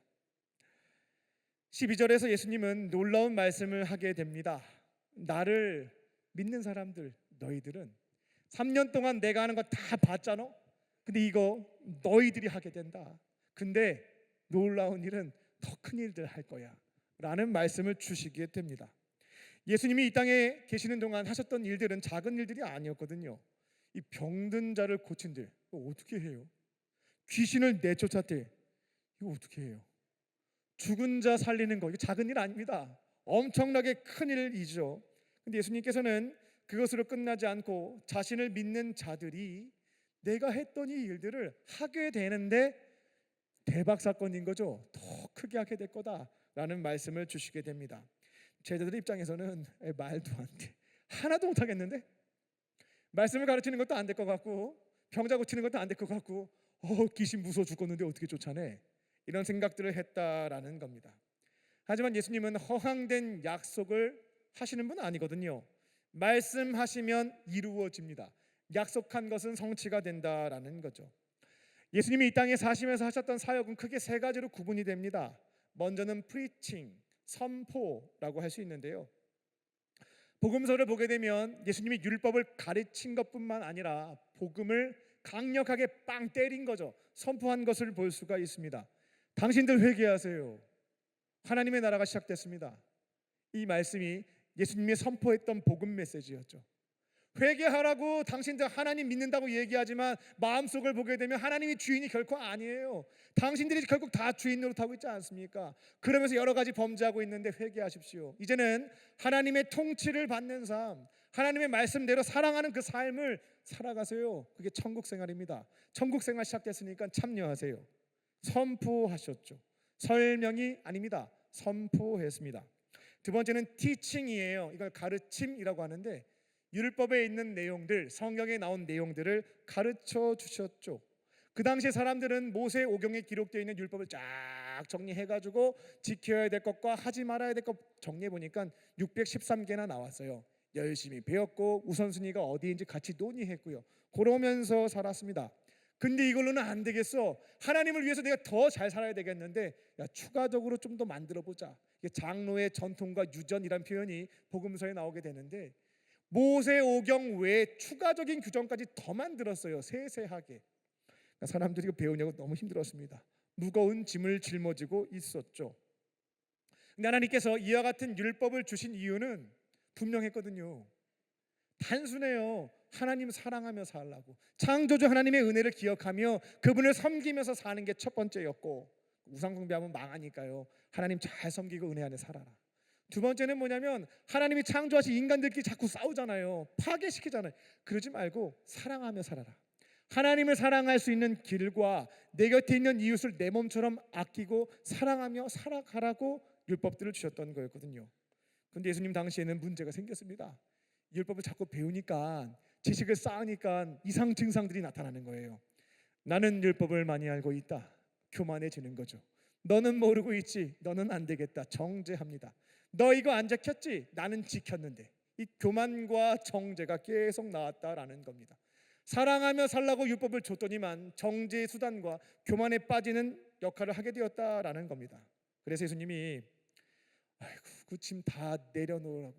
12절에서 예수님은 놀라운 말씀을 하게 됩니다. 나를 믿는 사람들, 너희들은 3년 동안 내가 하는 거 다 봤잖아. 근데 이거 너희들이 하게 된다. 근데 놀라운 일은 더 큰 일들 할 거야 라는 말씀을 주시게 됩니다. 예수님이 이 땅에 계시는 동안 하셨던 일들은 작은 일들이 아니었거든요. 이 병든 자를 고친 일, 이거 어떻게 해요? 귀신을 내쫓았대, 이거 어떻게 해요? 죽은 자 살리는 거, 이거 작은 일 아닙니다. 엄청나게 큰 일이죠. 근데 예수님께서는 그것으로 끝나지 않고 자신을 믿는 자들이 내가 했던 이 일들을 하게 되는데 대박 사건인 거죠. 더 크게 하게 될 거다라는 말씀을 주시게 됩니다. 제자들 입장에서는 말도 안 돼, 하나도 못 하겠는데, 말씀을 가르치는 것도 안 될 것 같고 병자 고치는 것도 안 될 것 같고 귀신 무서워 죽겠는데 어떻게 쫓아내, 이런 생각들을 했다라는 겁니다. 하지만 예수님은 허황된 약속을 하시는 분은 아니거든요. 말씀하시면 이루어집니다. 약속한 것은 성취가 된다라는 거죠. 예수님이 이 땅에 사시면서 하셨던 사역은 크게 세 가지로 구분이 됩니다. 먼저는 preaching, 선포라고 할 수 있는데요. 복음서를 보게 되면 예수님이 율법을 가르친 것뿐만 아니라 복음을 강력하게 빵 때린 거죠. 선포한 것을 볼 수가 있습니다. 당신들 회개하세요. 하나님의 나라가 시작됐습니다. 이 말씀이 예수님이 선포했던 복음 메시지였죠. 회개하라고 당신들 하나님 믿는다고 얘기하지만 마음속을 보게 되면 하나님이 주인이 결코 아니에요. 당신들이 결국 다 주인 노릇하고 있지 않습니까? 그러면서 여러 가지 범죄하고 있는데 회개하십시오. 이제는 하나님의 통치를 받는 삶, 하나님의 말씀대로 사랑하는 그 삶을 살아가세요. 그게 천국 생활입니다. 천국 생활 시작됐으니까 참여하세요. 선포하셨죠. 설명이 아닙니다. 선포했습니다. 두 번째는 티칭이에요. 이걸 가르침이라고 하는데 율법에 있는 내용들, 성경에 나온 내용들을 가르쳐 주셨죠. 그 당시에 사람들은 모세 오경에 기록되어 있는 율법을 쫙 정리해가지고 지켜야 될 것과 하지 말아야 될 것 정리해 보니까 613개나 나왔어요. 열심히 배웠고 우선순위가 어디인지 같이 논의했고요. 그러면서 살았습니다. 근데 이걸로는 안 되겠어. 하나님을 위해서 내가 더 잘 살아야 되겠는데, 야, 추가적으로 좀 더 만들어 보자. 장로의 전통과 유전이란 표현이 복음서에 나오게 되는데, 모세 오경 외에 추가적인 규정까지 더 만들었어요. 세세하게. 그러니까 사람들이 이거 배우냐고 너무 힘들었습니다. 무거운 짐을 짊어지고 있었죠. 근데 하나님께서 이와 같은 율법을 주신 이유는 분명했거든요. 단순해요. 하나님 사랑하며 살라고. 창조주 하나님의 은혜를 기억하며 그분을 섬기면서 사는 게 첫 번째였고, 우상 숭배하면 망하니까요. 하나님 잘 섬기고 은혜 안에 살아라. 두 번째는 뭐냐면 하나님이 창조하신 인간들끼리 자꾸 싸우잖아요. 파괴시키잖아요. 그러지 말고 사랑하며 살아라. 하나님을 사랑할 수 있는 길과 내 곁에 있는 이웃을 내 몸처럼 아끼고 사랑하며 살아가라고 율법들을 주셨던 거였거든요. 그런데 예수님 당시에는 문제가 생겼습니다. 율법을 자꾸 배우니까, 지식을 쌓으니까 이상 증상들이 나타나는 거예요. 나는 율법을 많이 알고 있다. 교만해지는 거죠. 너는 모르고 있지. 너는 안 되겠다. 정죄합니다. 너 이거 안 지켰지? 나는 지켰는데. 이 교만과 정죄가 계속 나왔다라는 겁니다. 사랑하며 살라고 율법을 줬더니만 정죄의 수단과 교만에 빠지는 역할을 하게 되었다라는 겁니다. 그래서 예수님이 아이고 그 짐 다 내려놓으라고,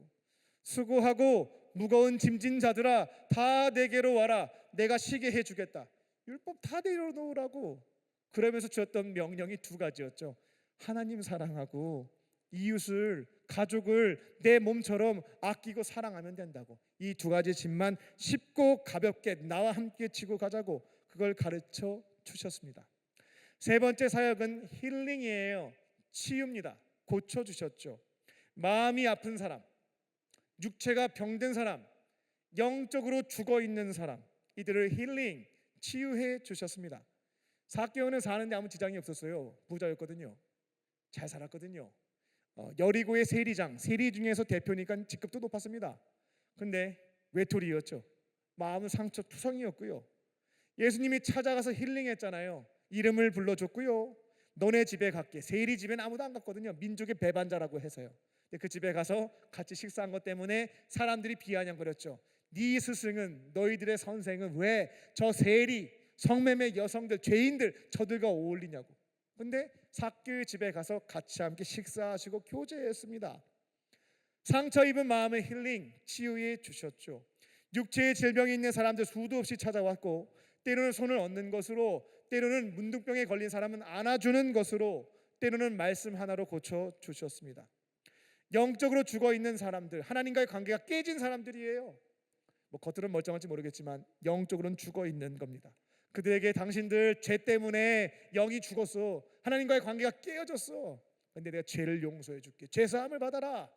수고하고 무거운 짐진 자들아 다 내게로 와라. 내가 쉬게 해주겠다. 율법 다 내려놓으라고. 그러면서 주었던 명령이 두 가지였죠. 하나님 사랑하고 이웃을, 가족을 내 몸처럼 아끼고 사랑하면 된다고. 이 두 가지 짐만 쉽고 가볍게 나와 함께 지고 가자고 그걸 가르쳐 주셨습니다. 세 번째 사역은 힐링이에요. 치유입니다. 고쳐주셨죠. 마음이 아픈 사람, 육체가 병든 사람, 영적으로 죽어있는 사람, 이들을 힐링, 치유해 주셨습니다. 삭개오는 사는데 아무 지장이 없었어요. 부자였거든요. 잘 살았거든요. 여리고의 세리장, 세리 중에서 대표니까 직급도 높았습니다. 근데 외톨이였죠. 마음은 상처투성이었고요. 예수님이 찾아가서 힐링했잖아요. 이름을 불러줬고요. 너네 집에 갈게. 세리 집에는 아무도 안 갔거든요. 민족의 배반자라고 해서요. 근데 그 집에 가서 같이 식사한 것 때문에 사람들이 비아냥거렸죠. 네 스승은, 너희들의 선생은 왜 저 세리, 성매매 여성들, 죄인들 저들과 어울리냐고. 근데 삭개오의 집에 가서 같이 함께 식사하시고 교제했습니다. 상처 입은 마음의 힐링, 치유해 주셨죠. 육체의 질병이 있는 사람들 수도 없이 찾아왔고, 때로는 손을 얹는 것으로, 때로는 문둥병에 걸린 사람은 안아주는 것으로, 때로는 말씀 하나로 고쳐 주셨습니다. 영적으로 죽어 있는 사람들, 하나님과의 관계가 깨진 사람들이에요. 겉으로는 멀쩡할지 모르겠지만 영적으로는 죽어 있는 겁니다. 그들에게 당신들 죄 때문에 영이 죽었어. 하나님과의 관계가 깨어졌어. 근데 내가 죄를 용서해 줄게. 죄 사함을 받아라.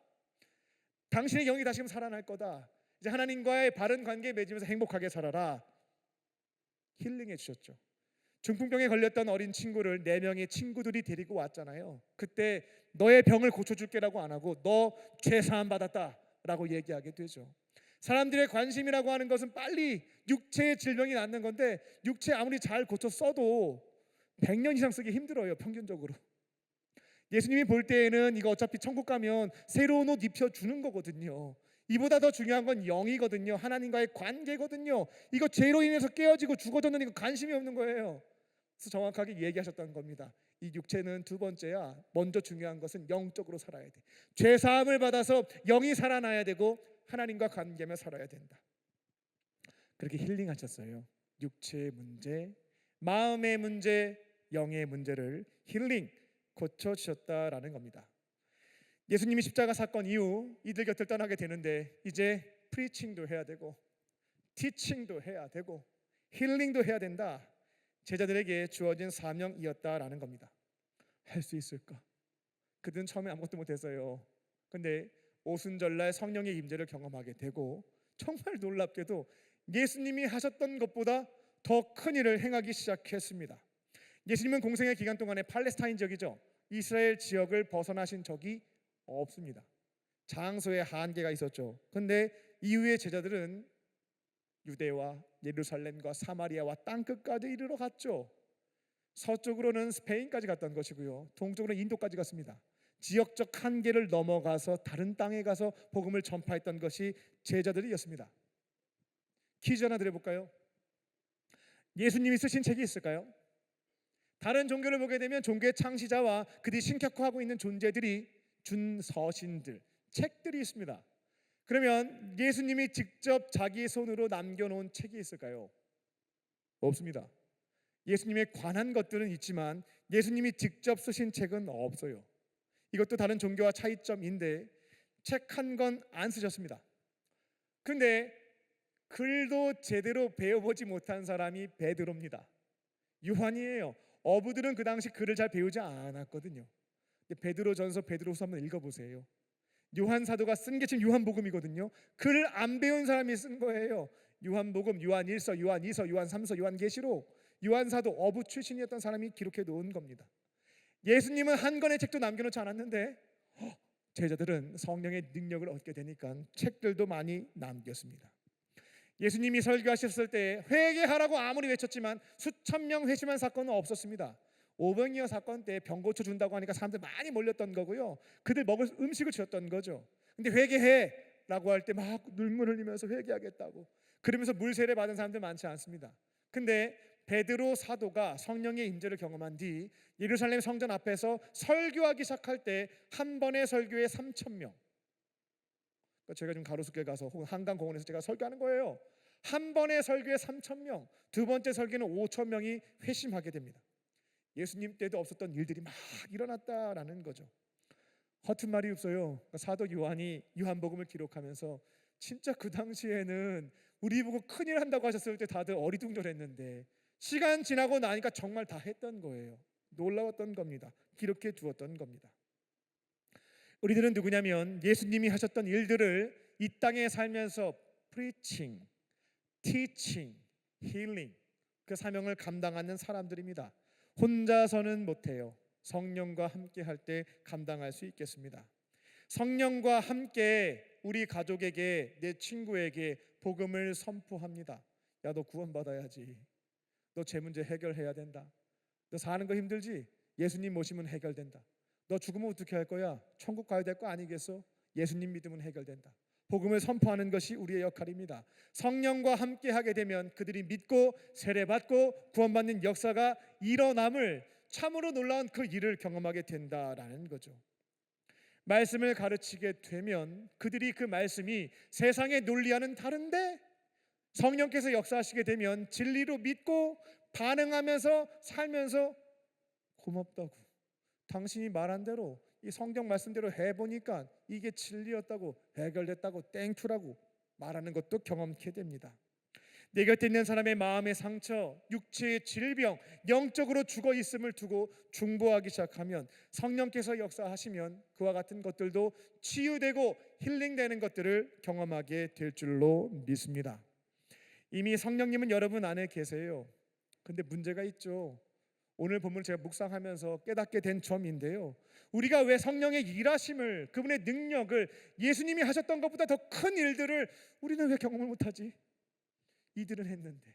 당신의 영이 다시금 살아날 거다. 이제 하나님과의 바른 관계 맺으면서 행복하게 살아라. 힐링해 주셨죠. 중풍병에 걸렸던 어린 친구를 4명의 친구들이 데리고 왔잖아요. 그때 너의 병을 고쳐줄게라고 안 하고 너 죄 사함 받았다라고 얘기하게 되죠. 사람들의 관심이라고 하는 것은 빨리 육체의 질병이 낫는 건데, 육체 아무리 잘 고쳐 써도 100년 이상 쓰기 힘들어요. 평균적으로. 예수님이 볼 때에는 이거 어차피 천국 가면 새로운 옷 입혀주는 거거든요. 이보다 더 중요한 건 영이거든요. 하나님과의 관계거든요. 이거 죄로 인해서 깨어지고 죽어졌는 이거 관심이 없는 거예요. 그래서 정확하게 얘기하셨던 겁니다. 이 육체는 두 번째야. 먼저 중요한 것은 영적으로 살아야 돼. 죄 사함을 받아서 영이 살아나야 되고 하나님과 관계하며 살아야 된다. 그렇게 힐링하셨어요. 육체의 문제, 마음의 문제, 영의 문제를 힐링, 고쳐주셨다라는 겁니다. 예수님이 십자가 사건 이후 이들 곁을 떠나게 되는데 이제 프리칭도 해야 되고 티칭도 해야 되고 힐링도 해야 된다. 제자들에게 주어진 사명이었다라는 겁니다. 할 수 있을까? 그들은 처음에 아무것도 못했어요. 근데 오순절날 성령의 임재를 경험하게 되고 정말 놀랍게도 예수님이 하셨던 것보다 더 큰 일을 행하기 시작했습니다. 예수님은 공생의 기간 동안에 팔레스타인 지역이죠. 이스라엘 지역을 벗어나신 적이 없습니다. 장소에 한계가 있었죠. 근데 이후에 제자들은 유대와 예루살렘과 사마리아와 땅끝까지 이르러 갔죠. 서쪽으로는 스페인까지 갔던 것이고요. 동쪽으로는 인도까지 갔습니다. 지역적 한계를 넘어가서 다른 땅에 가서 복음을 전파했던 것이 제자들이었습니다. 퀴즈 하나 드려볼까요? 예수님이 쓰신 책이 있을까요? 다른 종교를 보게 되면 종교의 창시자와 그들이 신격화하고 있는 존재들이 준 서신들, 책들이 있습니다. 그러면 예수님이 직접 자기 손으로 남겨놓은 책이 있을까요? 없습니다. 예수님에 관한 것들은 있지만 예수님이 직접 쓰신 책은 없어요. 이것도 다른 종교와 차이점인데 책 한 권 안 쓰셨습니다. 그런데 글도 제대로 배워보지 못한 사람이 베드로입니다. 요한이에요. 어부들은 그 당시 글을 잘 배우지 않았거든요. 베드로전서, 베드로후서 한번 읽어보세요. 요한 사도가 쓴 게 지금 요한복음이거든요. 글을 안 배운 사람이 쓴 거예요. 요한복음, 요한일서, 요한이서, 요한삼서, 요한계시록, 요한사도 어부 출신이었던 사람이 기록해 놓은 겁니다. 예수님은 한 권의 책도 남겨놓지 않았는데 제자들은 성령의 능력을 얻게 되니까 책들도 많이 남겼습니다. 예수님이 설교하셨을 때 회개하라고 아무리 외쳤지만 수천 명 회심한 사건은 없었습니다. 오병이어 사건 때 병 고쳐 준다고 하니까 사람들 많이 몰렸던 거고요. 그들 먹을 음식을 주었던 거죠. 근데 회개해라고 할 때 막 눈물 흘리면서 회개하겠다고 그러면서 물 세례 받은 사람들 많지 않습니다. 근데 베드로 사도가 성령의 임재를 경험한 뒤 예루살렘 성전 앞에서 설교하기 시작할 때 한 번의 설교에 3,000명. 제가 지금 가로수길 가서 혹은 한강공원에서 제가 설교하는 거예요. 한 번의 설교에 3,000명, 두 번째 설교는 5,000명이 회심하게 됩니다. 예수님 때도 없었던 일들이 막 일어났다라는 거죠. 허튼 말이 없어요. 사도 요한이 요한복음을 기록하면서 진짜 그 당시에는 우리 보고 큰일 한다고 하셨을 때 다들 어리둥절했는데 시간 지나고 나니까 정말 다 했던 거예요. 놀라웠던 겁니다. 기록해 두었던 겁니다. 우리들은 누구냐면 예수님이 하셨던 일들을 이 땅에 살면서 preaching, teaching, healing 그 사명을 감당하는 사람들입니다. 혼자서는 못해요. 성령과 함께 할 때 감당할 수 있겠습니다. 성령과 함께 우리 가족에게, 내 친구에게 복음을 선포합니다. 야, 너 구원받아야지. 너 제 문제 해결해야 된다. 너 사는 거 힘들지? 예수님 모시면 해결된다. 너 죽으면 어떻게 할 거야? 천국 가야 될 거 아니겠어? 예수님 믿으면 해결된다. 복음을 선포하는 것이 우리의 역할입니다. 성령과 함께 하게 되면 그들이 믿고 세례받고 구원받는 역사가 일어남을 참으로 놀라운 그 일을 경험하게 된다라는 거죠. 말씀을 가르치게 되면 그들이 그 말씀이 세상의 논리와는 다른데 성령께서 역사하시게 되면 진리로 믿고 반응하면서 살면서 고맙다고, 당신이 말한 대로 이 성경 말씀대로 해보니까 이게 진리였다고, 해결됐다고, 땡큐라고 말하는 것도 경험케 됩니다. 내 곁에 있는 사람의 마음의 상처, 육체의 질병, 영적으로 죽어 있음을 두고 중보하기 시작하면 성령께서 역사하시면 그와 같은 것들도 치유되고 힐링되는 것들을 경험하게 될 줄로 믿습니다. 이미 성령님은 여러분 안에 계세요. 근데 문제가 있죠. 오늘 본문을 제가 묵상하면서 깨닫게 된 점인데요. 우리가 왜 성령의 일하심을, 그분의 능력을, 예수님이 하셨던 것보다 더 큰 일들을 우리는 왜 경험을 못하지? 이들은 했는데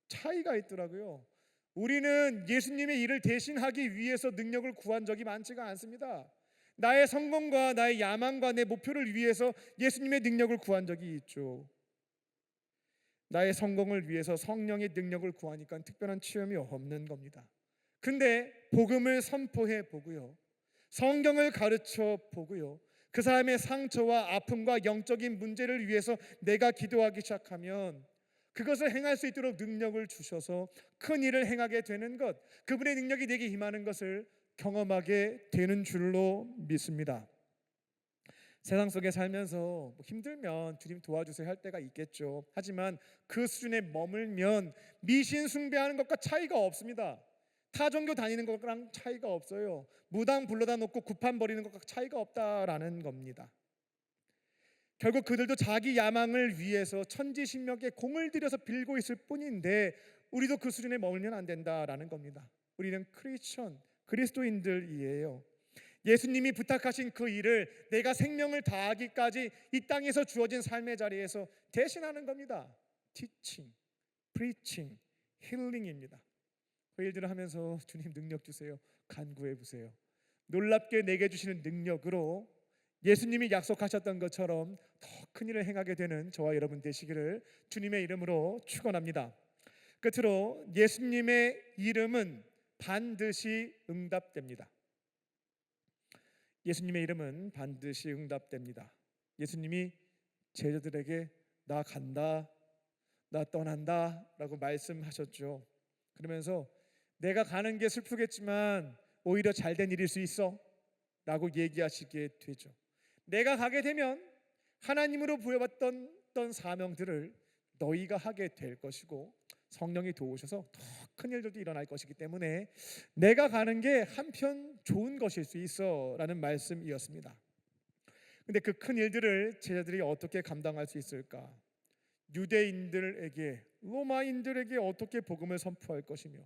차이가 있더라고요. 우리는 예수님의 일을 대신하기 위해서 능력을 구한 적이 많지가 않습니다. 나의 성공과 나의 야망과 내 목표를 위해서 예수님의 능력을 구한 적이 있죠. 나의 성공을 위해서 성령의 능력을 구하니까 특별한 체험이 없는 겁니다. 근데 복음을 선포해 보고요, 성경을 가르쳐 보고요, 그 사람의 상처와 아픔과 영적인 문제를 위해서 내가 기도하기 시작하면 그것을 행할 수 있도록 능력을 주셔서 큰 일을 행하게 되는 것, 그분의 능력이 내게 임하는 것을 경험하게 되는 줄로 믿습니다. 세상 속에 살면서 뭐 힘들면 주님 도와주세요 할 때가 있겠죠. 하지만 그 수준에 머물면 미신 숭배하는 것과 차이가 없습니다. 타종교 다니는 것랑 차이가 없어요. 무당 불러다 놓고 구판 버리는 것과 차이가 없다라는 겁니다. 결국 그들도 자기 야망을 위해서 천지신명에 공을 들여서 빌고 있을 뿐인데 우리도 그 수준에 머물면 안 된다라는 겁니다. 우리는 크리스천, 그리스도인들이에요. 예수님이 부탁하신 그 일을 내가 생명을 다하기까지 이 땅에서 주어진 삶의 자리에서 대신하는 겁니다. 티칭, 프리칭, 힐링입니다. 그 일들을 하면서 주님 능력 주세요. 간구해 보세요. 놀랍게 내게 주시는 능력으로 예수님이 약속하셨던 것처럼 더 큰 일을 행하게 되는 저와 여러분 되시기를 주님의 이름으로 축원합니다. 끝으로 예수님의 이름은 반드시 응답됩니다. 예수님의 이름은 반드시 응답됩니다. 예수님이 제자들에게 나 간다, 나 떠난다 라고 말씀하셨죠. 그러면서 내가 가는 게 슬프겠지만 오히려 잘된 일일 수 있어 라고 얘기하시게 되죠. 내가 가게 되면 하나님으로 부여받던 사명들을 너희가 하게 될 것이고 성령이 도우셔서 더 큰 일들도 일어날 것이기 때문에 내가 가는 게 한편 좋은 것일 수 있어 라는 말씀이었습니다. 근데 그 큰 일들을 제자들이 어떻게 감당할 수 있을까? 유대인들에게, 로마인들에게 어떻게 복음을 선포할 것이며,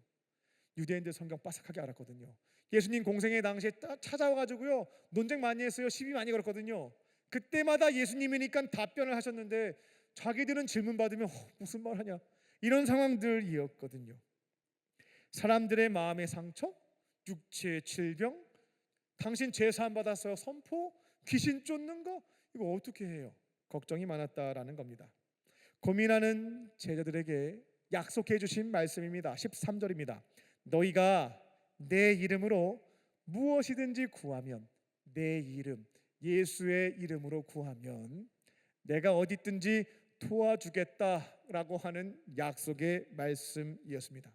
유대인들 성경 빠삭하게 알았거든요. 예수님 공생의 당시에 찾아와가지고요 논쟁 많이 했어요. 시비 많이 걸었거든요. 그때마다 예수님이니까 답변을 하셨는데 자기들은 질문 받으면 무슨 말 하냐 이런 상황들이었거든요. 사람들의 마음의 상처, 육체의 질병, 당신 죄 사함 받았어요 선포, 귀신 쫓는 거 이거 어떻게 해요? 걱정이 많았다라는 겁니다. 고민하는 제자들에게 약속해 주신 말씀입니다. 13절입니다. 너희가 내 이름으로 무엇이든지 구하면, 내 이름 예수의 이름으로 구하면 내가 어디 있든지 도와주겠다라고 하는 약속의 말씀이었습니다.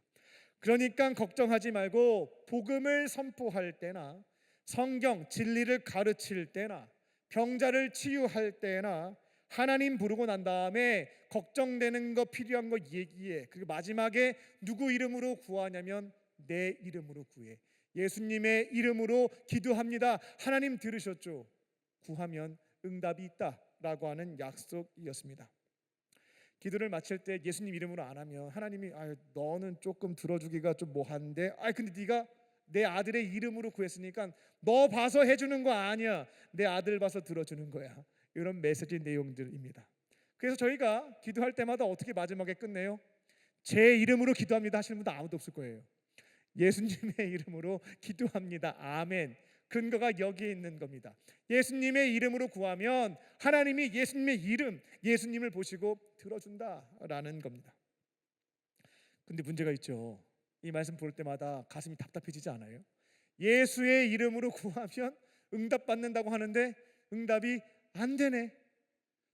그러니까 걱정하지 말고 복음을 선포할 때나 성경 진리를 가르칠 때나 병자를 치유할 때나 하나님 부르고 난 다음에 걱정되는 거 필요한 거 얘기해. 그리고 마지막에 누구 이름으로 구하냐면 내 이름으로 구해. 예수님의 이름으로 기도합니다. 하나님 들으셨죠? 구하면 응답이 있다라고 하는 약속이었습니다. 기도를 마칠 때 예수님 이름으로 안 하면 하나님이 너는 조금 들어주기가 좀 뭐한데 근데 네가 내 아들의 이름으로 구했으니까 너 봐서 해주는 거 아니야. 내 아들 봐서 들어주는 거야. 이런 메시지 내용들입니다. 그래서 저희가 기도할 때마다 어떻게 마지막에 끝내요? 제 이름으로 기도합니다 하시는 분도 아무도 없을 거예요. 예수님의 이름으로 기도합니다. 아멘. 근거가 여기에 있는 겁니다. 예수님의 이름으로 구하면 하나님이 예수님의 이름, 예수님을 보시고 들어준다라는 겁니다. 근데 문제가 있죠. 이 말씀 볼 때마다 가슴이 답답해지지 않아요? 예수의 이름으로 구하면 응답받는다고 하는데 응답이 안 되네.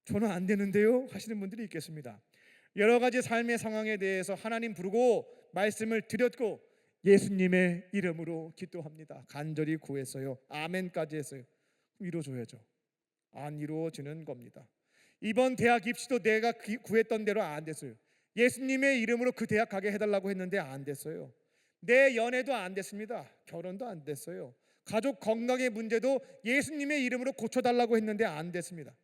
저는 안 되는데요 하시는 분들이 있겠습니다. 여러 가지 삶의 상황에 대해서 하나님 부르고 말씀을 드렸고 예수님의 이름으로 기도합니다. 간절히 구했어요. 아멘까지 했어요. 이루어줘야죠. 안 이루어지는 겁니다. 이번 대학 입시도 내가 구했던 대로 안 됐어요. 예수님의 이름으로 그 대학 가게 해달라고 했는데 안 됐어요. 내 연애도 안 됐습니다. 결혼도 안 됐어요. 가족 건강의 문제도 예수님의 이름으로 고쳐달라고 했는데 안 됐습니다.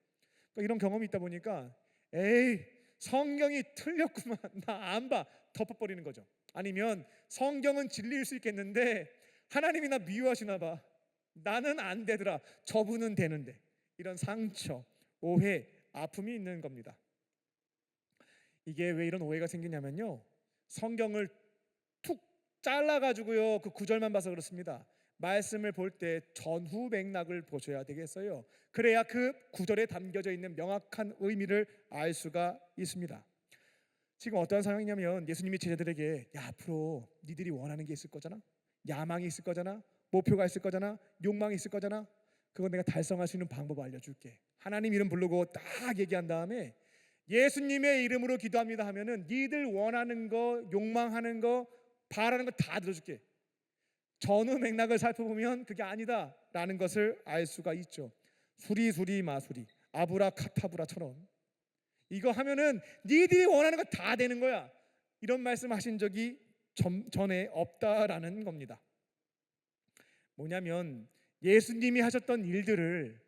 그러니까 이런 경험이 있다 보니까 에이 성경이 틀렸구만 나 안 봐 덮어버리는 거죠. 아니면 성경은 진리일 수 있겠는데 하나님이 나 미워하시나 봐. 나는 안 되더라. 저분은 되는데. 이런 상처, 오해, 아픔이 있는 겁니다. 이게 왜 이런 오해가 생기냐면요. 성경을 툭 잘라가지고요. 그 구절만 봐서 그렇습니다. 말씀을 볼 때 전후 맥락을 보셔야 되겠어요. 그래야 그 구절에 담겨져 있는 명확한 의미를 알 수가 있습니다. 지금 어떠한 상황이냐면 예수님이 제자들에게 앞으로 니들이 원하는 게 있을 거잖아. 야망이 있을 거잖아. 목표가 있을 거잖아. 욕망이 있을 거잖아. 그건 내가 달성할 수 있는 방법을 알려줄게. 하나님 이름 부르고 딱 얘기한 다음에 예수님의 이름으로 기도합니다 하면은 니들 원하는 거, 욕망하는 거, 바라는 거 다 들어줄게. 전후 맥락을 살펴보면 그게 아니다라는 것을 알 수가 있죠. 수리수리 마수리 아브라카타브라처럼 이거 하면은 니들이 원하는 거 다 되는 거야. 이런 말씀하신 적이 전에 없다라는 겁니다. 뭐냐면 예수님이 하셨던 일들을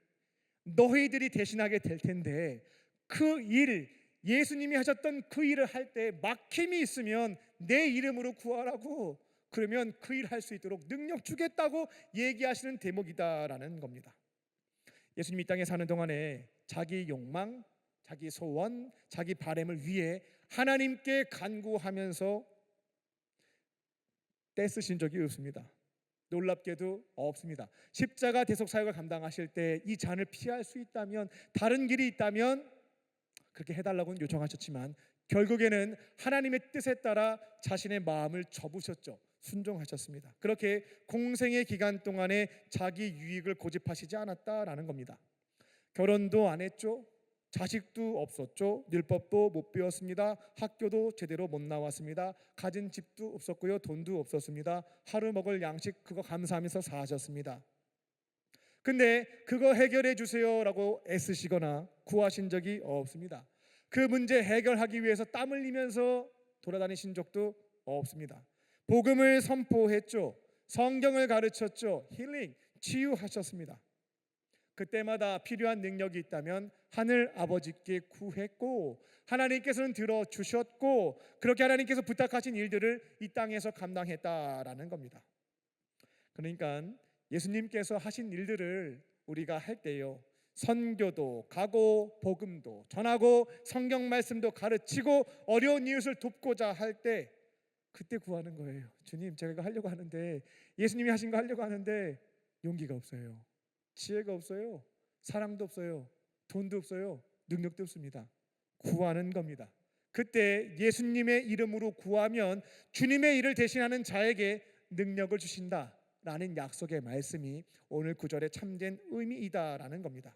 너희들이 대신하게 될 텐데 그 일, 예수님이 하셨던 그 일을 할 때 막힘이 있으면 내 이름으로 구하라고, 그러면 그 일 할 수 있도록 능력 주겠다고 얘기하시는 대목이다라는 겁니다. 예수님 이 땅에 사는 동안에 자기 욕망, 자기 소원, 자기 바램을 위해 하나님께 간구하면서 떼쓰신 적이 없습니다. 놀랍게도 없습니다. 십자가 대속 사역을 감당하실 때 이 잔을 피할 수 있다면, 다른 길이 있다면 그렇게 해달라고는 요청하셨지만 결국에는 하나님의 뜻에 따라 자신의 마음을 접으셨죠. 순종하셨습니다. 그렇게 공생의 기간 동안에 자기 유익을 고집하시지 않았다라는 겁니다. 결혼도 안 했죠. 자식도 없었죠. 율법도 못 배웠습니다. 학교도 제대로 못 나왔습니다. 가진 집도 없었고요. 돈도 없었습니다. 하루 먹을 양식 그거 감사하면서 사셨습니다. 근데 그거 해결해 주세요라고 애쓰시거나 구하신 적이 없습니다. 그 문제 해결하기 위해서 땀 흘리면서 돌아다니신 적도 없습니다. 복음을 선포했죠. 성경을 가르쳤죠. 힐링, 치유하셨습니다. 그때마다 필요한 능력이 있다면 하늘 아버지께 구했고 하나님께서는 들어주셨고 그렇게 하나님께서 부탁하신 일들을 이 땅에서 감당했다라는 겁니다. 그러니까 예수님께서 하신 일들을 우리가 할 때요, 선교도 가고 복음도 전하고 성경 말씀도 가르치고 어려운 이웃을 돕고자 할 때 그때 구하는 거예요. 주님, 제가 이거 하려고 하는데, 예수님이 하신 거 하려고 하는데 용기가 없어요. 지혜가 없어요. 사랑도 없어요. 돈도 없어요. 능력도 없습니다. 구하는 겁니다. 그때 예수님의 이름으로 구하면 주님의 일을 대신하는 자에게 능력을 주신다라는 약속의 말씀이 오늘 구절의 참된 의미이다라는 겁니다.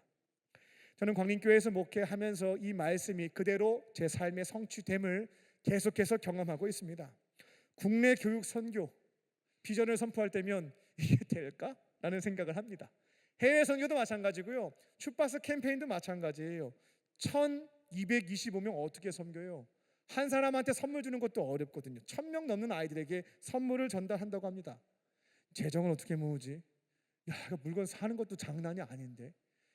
저는 광림교회에서 목회하면서 이 말씀이 그대로 제 삶의 성취됨을 계속해서 경험하고 있습니다. 국내 교육 선교 비전을 선포할 때면 이게 될까라는 생각을 합니다. 해외 선교도 마찬가지고요. 슈퍼스 캠페인도 마찬가지예요. 1225명 어떻게 섬겨요? 한 사람한테 선물 주는 것도 어렵거든요. 1000명 넘는 아이들에게 선물을 전달한다고 합니다. 재정은 어떻게 모으지? 야, 이거 물건 사는 것도 장난이 아닌데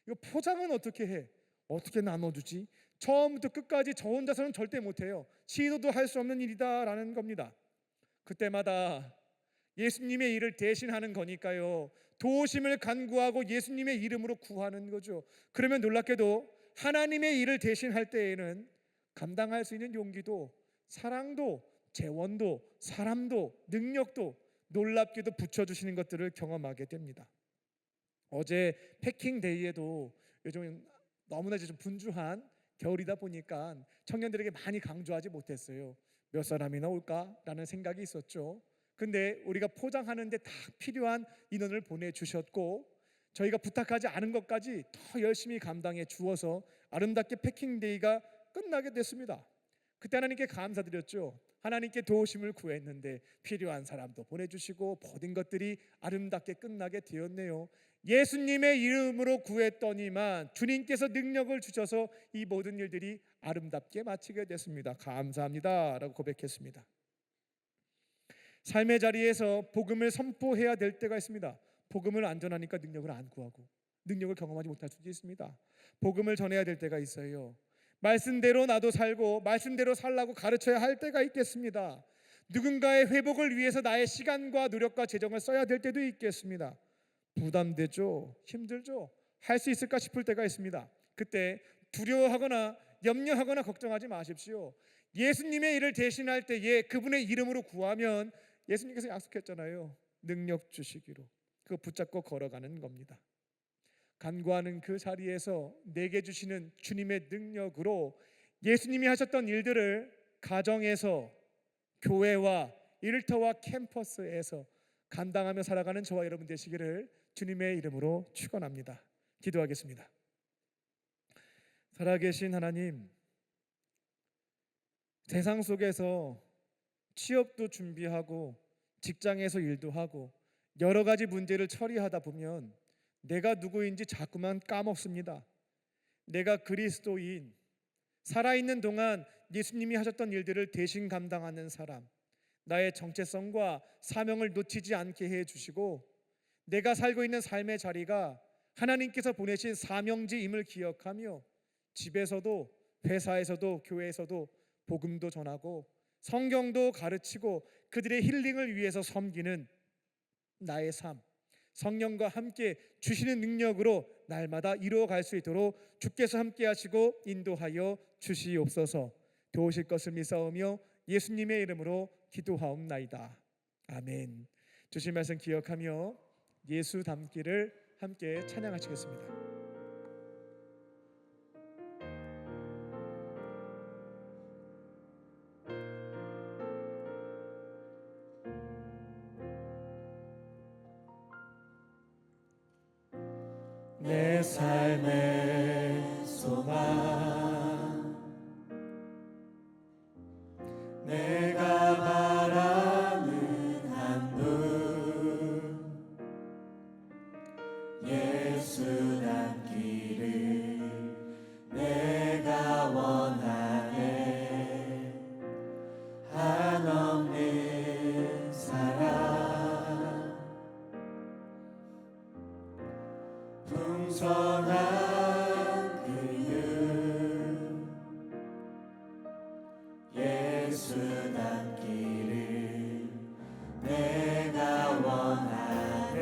이거 포장은 어떻게 해? 어떻게 나눠주지? 처음부터 끝까지 저 혼자서는 절대 못해요. 시도도 할 수 없는 일이다라는 겁니다. 그때마다 예수님의 일을 대신하는 거니까요, 도우심을 간구하고 예수님의 이름으로 구하는 거죠. 그러면 놀랍게도 하나님의 일을 대신할 때에는 감당할 수 있는 용기도 사랑도 재원도 사람도 능력도 놀랍게도 붙여주시는 것들을 경험하게 됩니다. 어제 패킹데이에도 요즘 너무나 좀 분주한 겨울이다 보니까 청년들에게 많이 강조하지 못했어요. 몇 사람이나 올까라는 생각이 있었죠. 근데 우리가 포장하는데 다 필요한 인원을 보내주셨고 저희가 부탁하지 않은 것까지 더 열심히 감당해 주어서 아름답게 패킹데이가 끝나게 됐습니다. 그때 하나님께 감사드렸죠. 하나님께 도우심을 구했는데 필요한 사람도 보내주시고 모든 것들이 아름답게 끝나게 되었네요. 예수님의 이름으로 구했더니만 주님께서 능력을 주셔서 이 모든 일들이 아름답게 마치게 됐습니다. 감사합니다 라고 고백했습니다. 삶의 자리에서 복음을 선포해야 될 때가 있습니다. 복음을 안 전하니까 능력을 안 구하고 능력을 경험하지 못할 수도 있습니다. 복음을 전해야 될 때가 있어요. 말씀대로 나도 살고 말씀대로 살라고 가르쳐야 할 때가 있겠습니다. 누군가의 회복을 위해서 나의 시간과 노력과 재정을 써야 될 때도 있겠습니다. 부담되죠. 힘들죠. 할 수 있을까 싶을 때가 있습니다. 그때 두려워하거나 염려하거나 걱정하지 마십시오. 예수님의 일을 대신할 때에 그분의 이름으로 구하면 예수님께서 약속했잖아요. 능력 주시기로. 그거 붙잡고 걸어가는 겁니다. 간구하는 그 자리에서 내게 주시는 주님의 능력으로 예수님이 하셨던 일들을 가정에서, 교회와 일터와 캠퍼스에서 감당하며 살아가는 저와 여러분 되시기를 주님의 이름으로 축원합니다. 기도하겠습니다. 살아계신 하나님, 세상 속에서 취업도 준비하고 직장에서 일도 하고 여러 가지 문제를 처리하다 보면 내가 누구인지 자꾸만 까먹습니다. 내가 그리스도인, 살아있는 동안 예수님이 하셨던 일들을 대신 감당하는 사람, 나의 정체성과 사명을 놓치지 않게 해주시고 내가 살고 있는 삶의 자리가 하나님께서 보내신 사명지임을 기억하며 집에서도 회사에서도 교회에서도 복음도 전하고 성경도 가르치고 그들의 힐링을 위해서 섬기는 나의 삶, 성령과 함께 주시는 능력으로 날마다 이루어갈 수 있도록 주께서 함께 하시고 인도하여 주시옵소서. 도우실 것을 믿사오며 예수님의 이름으로 기도하옵나이다. 아멘. 주신 말씀 기억하며 예수 닮기를 함께 찬양하시겠습니다. 내 삶의 소망 내가 바라는 한분 예수 닮기를 내가 원하네 한없는 사랑 풍성한 그유 예수 닮기를 내가 원하네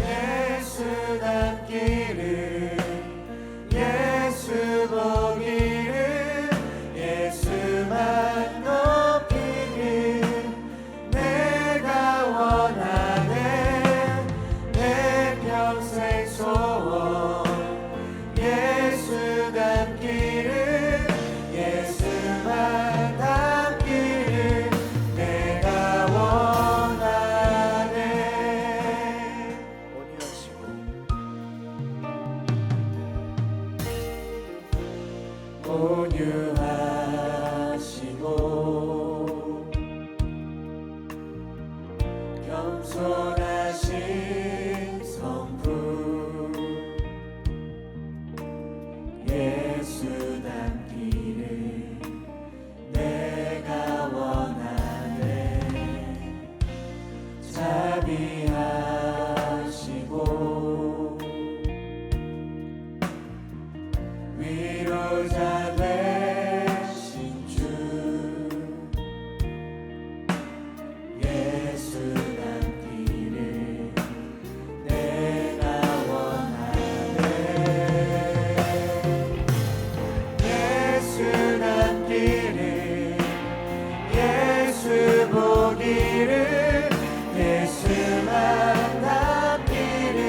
예수 닮기를 예수 보기를 예수만 높이길 내가 원하네 내 평생 소원 예수 닮기를 예수만 닮기를 내가 원하네 온유하시고 겸손하신 성부 예수 닮기를 내가 원하네 자비하시고 위로자 되신 주 예수 닮기를 내가 원하네 예수 닮기를 예수 보기를 예수만 닮기를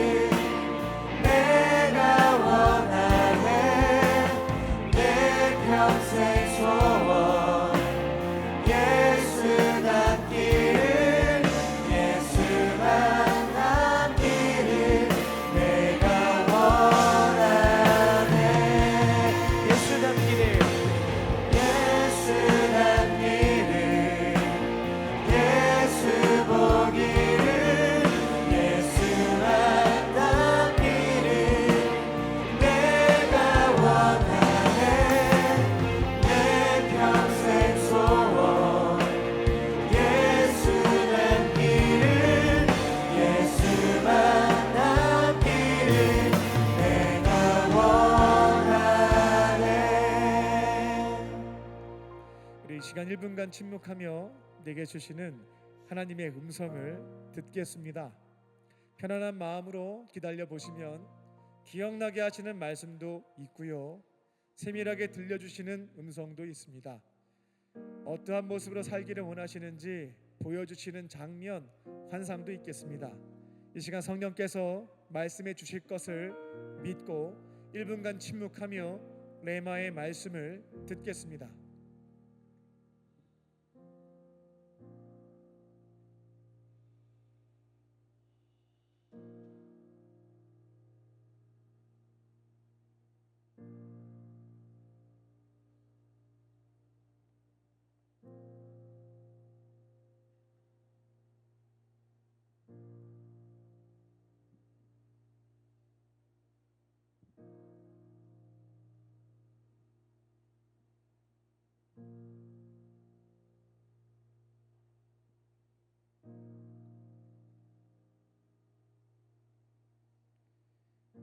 내가 원하네 내 평생 소원 예수 닮기를 예수만 닮기를 내가 원하네 예수 닮기를 예수 닮기를 예수 보기를 예수만 닮기를 내가 원하네 내 평생 소원 예수 닮기를 예수만 닮기를 내가 원하네. 우리 시간 1분간 침묵하며 내게 주시는 하나님의 음성을 듣겠습니다. 편안한 마음으로 기다려 보시면 기억나게 하시는 말씀도 있고요, 세밀하게 들려주시는 음성도 있습니다. 어떠한 모습으로 살기를 원하시는지 보여주시는 장면, 환상도 있겠습니다. 이 시간 성령께서 말씀해 주실 것을 믿고 1분간 침묵하며 레마의 말씀을 듣겠습니다.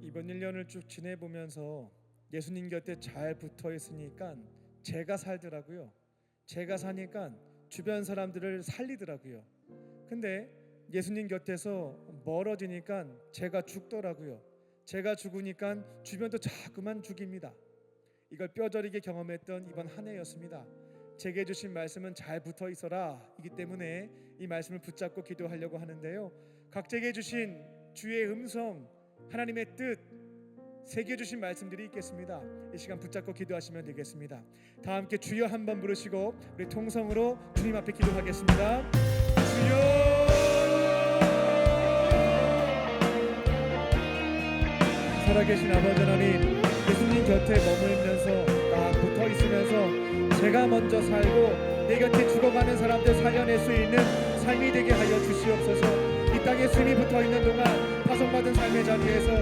이번 1년을 쭉 지내보면서 예수님 곁에 잘 붙어 있으니까 제가 살더라고요. 제가 사니까 주변 사람들을 살리더라고요. 근데 예수님 곁에서 멀어지니까 제가 죽더라고요. 제가 죽으니까 주변도 자꾸만 죽입니다. 이걸 뼈저리게 경험했던 이번 한 해였습니다. 제게 주신 말씀은 잘 붙어 있어라 이기 때문에 이 말씀을 붙잡고 기도하려고 하는데요. 각자에게 주신 주의 음성, 하나님의 뜻 새겨주신 말씀들이 있겠습니다. 이 시간 붙잡고 기도하시면 되겠습니다. 다 함께 주여 한번 부르시고 우리 통성으로 주님 앞에 기도하겠습니다. 주여, 살아계신 아버지 하나님, 예수님 곁에 머물면서 딱 붙어 있으면서 제가 먼저 살고 내 곁에 죽어가는 사람들 살려낼 수 있는 삶이 되게 하여 주시옵소서. 이 땅에 숨이 붙어있는 동안 파송받은 삶의 자리에서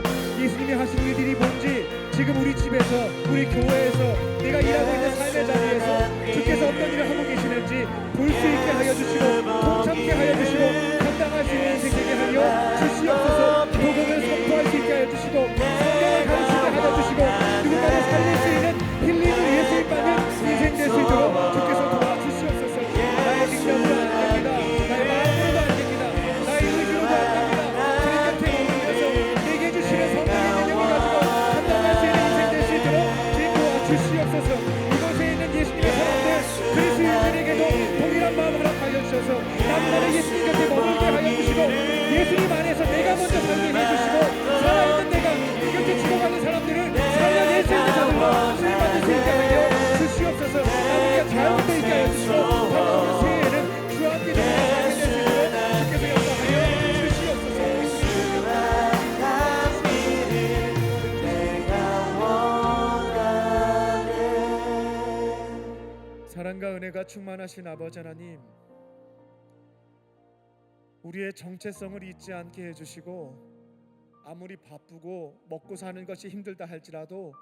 예수님이 하신 일들이 뭔지 지금 우리 집에서 우리 교회에서 내가 일하고 있는 삶의 자리에서 주께서 어떤 일을 하고 계시는지 볼 수 있게 하여 주시고 동참케 하여 주시고 감당할 수 있는 인생 되게 하여 주시옵소서. 복음을 선포할 수 있게 하여 주시고 성경을 가르치게 하여 주시고 누군가를 살릴 수 있는 힐링을 위해서 일받는 인생 될 수 있도록 주께서 도와주시옵소서. 나의 능력으로 안 됩니다. 나의 마음으로도 안 됩니다. 나의 의지로도 안 됩니다. 주님 곁에 머물면서 내게 주시는 성령의 능력을 가지고 감당할 수 있는 인생 될 수 있도록 주님 도와주시옵소서. 이곳에 있는 예수님의 사람들 그리스도인들에게도 동일한 마음을 허락하여 주셔서 나만의 예수님 곁에 머물게 하여 주시고 예수님 안에서 내가 먼저 살게 해주시고 살아있는 내가 이 곁에 죽어가는 사람들을 살려낼 수 있는 자들로 쓰임받을 수 있게 하여 주시옵소서. 나무가 잘 붙어 있게 하여 주시고 다가오는 새해에는 주와 함께 살게 될 수 있도록 주께서 역사하여 주시옵소서. 사랑과 은혜가 충만하신 아버지 하나님, 우리의 정체성을 잊지 않게 해주시고 아무리 바쁘고 먹고 사는 것이 힘들다 할지라도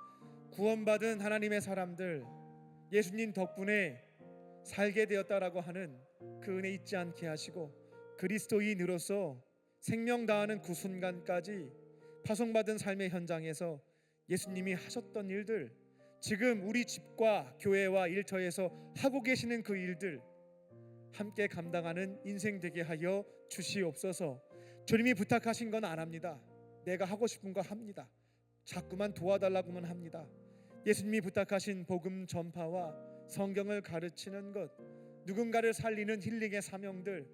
구원받은 하나님의 사람들 예수님 덕분에 살게 되었다라고 하는 그 은혜 잊지 않게 하시고 그리스도인으로서 생명 다하는 그 순간까지 파송받은 삶의 현장에서 예수님이 하셨던 일들, 지금 우리 집과 교회와 일터에서 하고 계시는 그 일들 함께 감당하는 인생 되게 하여 주시옵소서. 주님이 부탁하신 건 안 합니다. 내가 하고 싶은 거 합니다. 자꾸만 도와달라고만 합니다. 예수님이 부탁하신 복음 전파와 성경을 가르치는 것, 누군가를 살리는 힐링의 사명들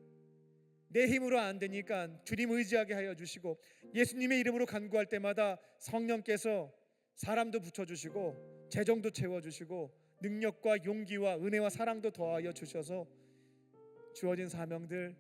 내 힘으로 안 되니까 주님 의지하게 하여 주시고 예수님의 이름으로 간구할 때마다 성령께서 사람도 붙여주시고 재정도 채워주시고 능력과 용기와 은혜와 사랑도 더하여 주셔서 주어진 사명들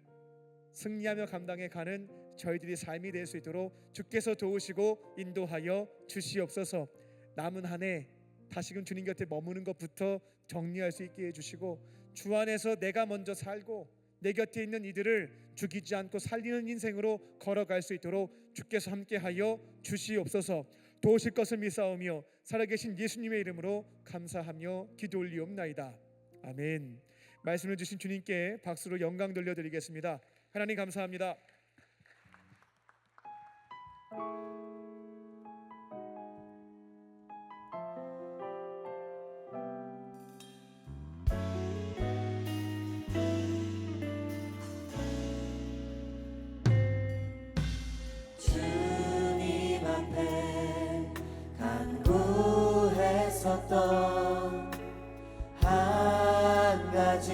승리하며 감당해 가는 저희들이 삶이 될 수 있도록 주께서 도우시고 인도하여 주시옵소서. 남은 한 해 다시금 주님 곁에 머무는 것부터 정리할 수 있게 해주시고 주 안에서 내가 먼저 살고 내 곁에 있는 이들을 죽이지 않고 살리는 인생으로 걸어갈 수 있도록 주께서 함께하여 주시옵소서. 도우실 것을 믿사오며 살아계신 예수님의 이름으로 감사하며 기도 올리옵나이다. 아멘. 말씀을 주신 주님께 박수로 영광 돌려드리겠습니다. 하나님 감사합니다. 주님 앞에 간구했었던 한 가지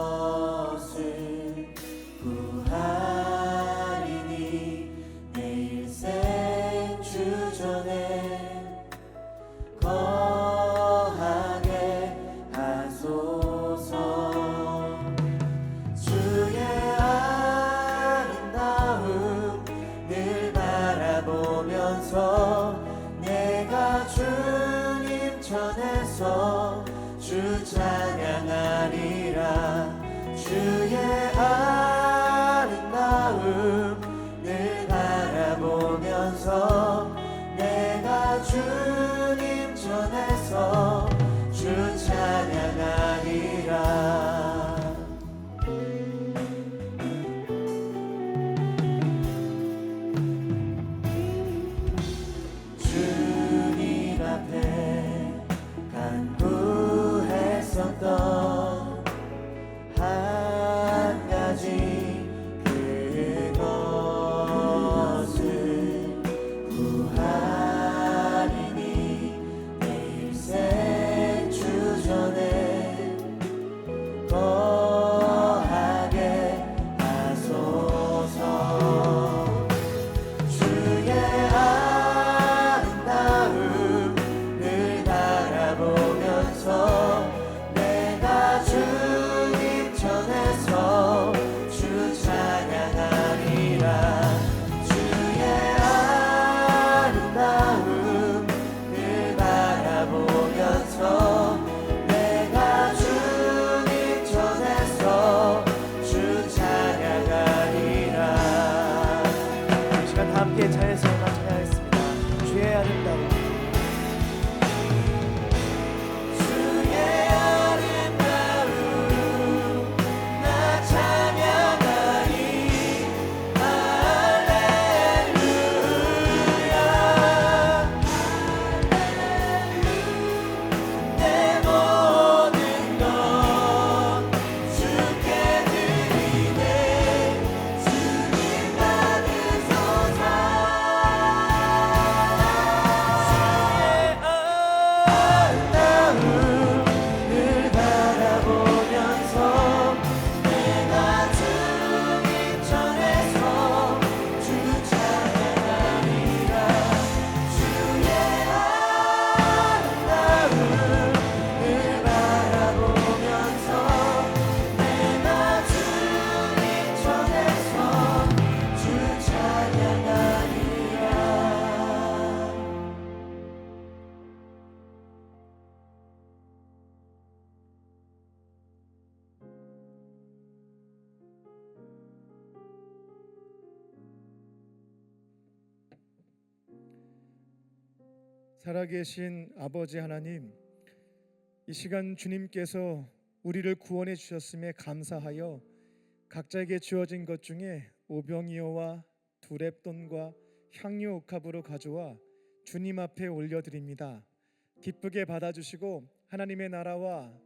그것을 구하리니 내 일생 주전에 거하게 하소서. 주의 아름다움 늘 바라보면서 내가 함께 자리에서 찬양하겠습니다. 주의 아름다움. 주의 아름다움 나 찬양하리. 할렐루야. 내 모든 것 주께 드리네. 주님 받으소서. 주의 아름다움을 바라보면서 내가 주님 전에서 주 찬양하리라. 주의 아름다움을 바라보면서 내가 주님 전에서 주 찬양하리라. 살아계신 아버지 하나님, 이 시간 주님께서 우리를 구원해 주셨음에 감사하여 각자에게 주어진 것 중에 오병이어와 두렙돈과 향유 옥합으로 가져와 주님 앞에 올려드립니다. 기쁘게 받아주시고 하나님의 나라와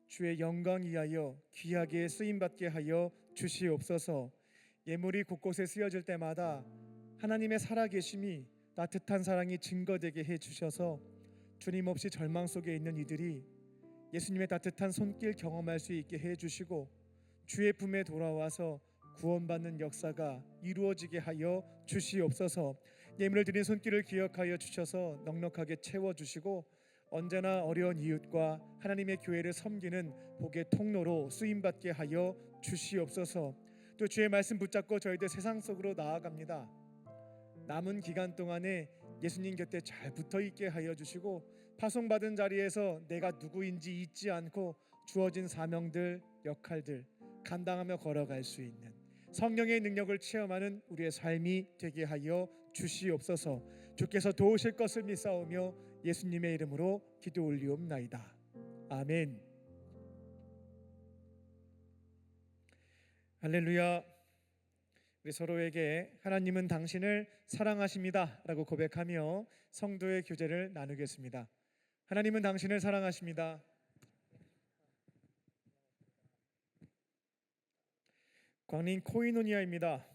주의 영광 위하여 귀하게 쓰임받게 하여 주시옵소서. 예물이 곳곳에 쓰여질 때마다 하나님의 살아계심이 따뜻한 사랑이 증거되게 해주셔서 주님 없이 절망 속에 있는 이들이 예수님의 따뜻한 손길 경험할 수 있게 해주시고 주의 품에 돌아와서 구원받는 역사가 이루어지게 하여 주시옵소서. 예물을 드린 손길을 기억하여 주셔서 넉넉하게 채워주시고 언제나 어려운 이웃과 하나님의 교회를 섬기는 복의 통로로 쓰임받게 하여 주시옵소서. 또 주의 말씀 붙잡고 저희들 세상 속으로 나아갑니다. 남은 기간 동안에 예수님 곁에 잘 붙어있게 하여 주시고 파송받은 자리에서 내가 누구인지 잊지 않고 주어진 사명들, 역할들 감당하며 걸어갈 수 있는 성령의 능력을 체험하는 우리의 삶이 되게 하여 주시옵소서. 주께서 도우실 것을 믿사오며 예수님의 이름으로 기도 올리옵나이다. 아멘. 할렐루야. 우리 서로에게 하나님은 당신을 사랑하십니다 라고 고백하며 성도의 교제를 나누겠습니다. 하나님은 당신을 사랑하십니다. 광림 코이노니아입니다.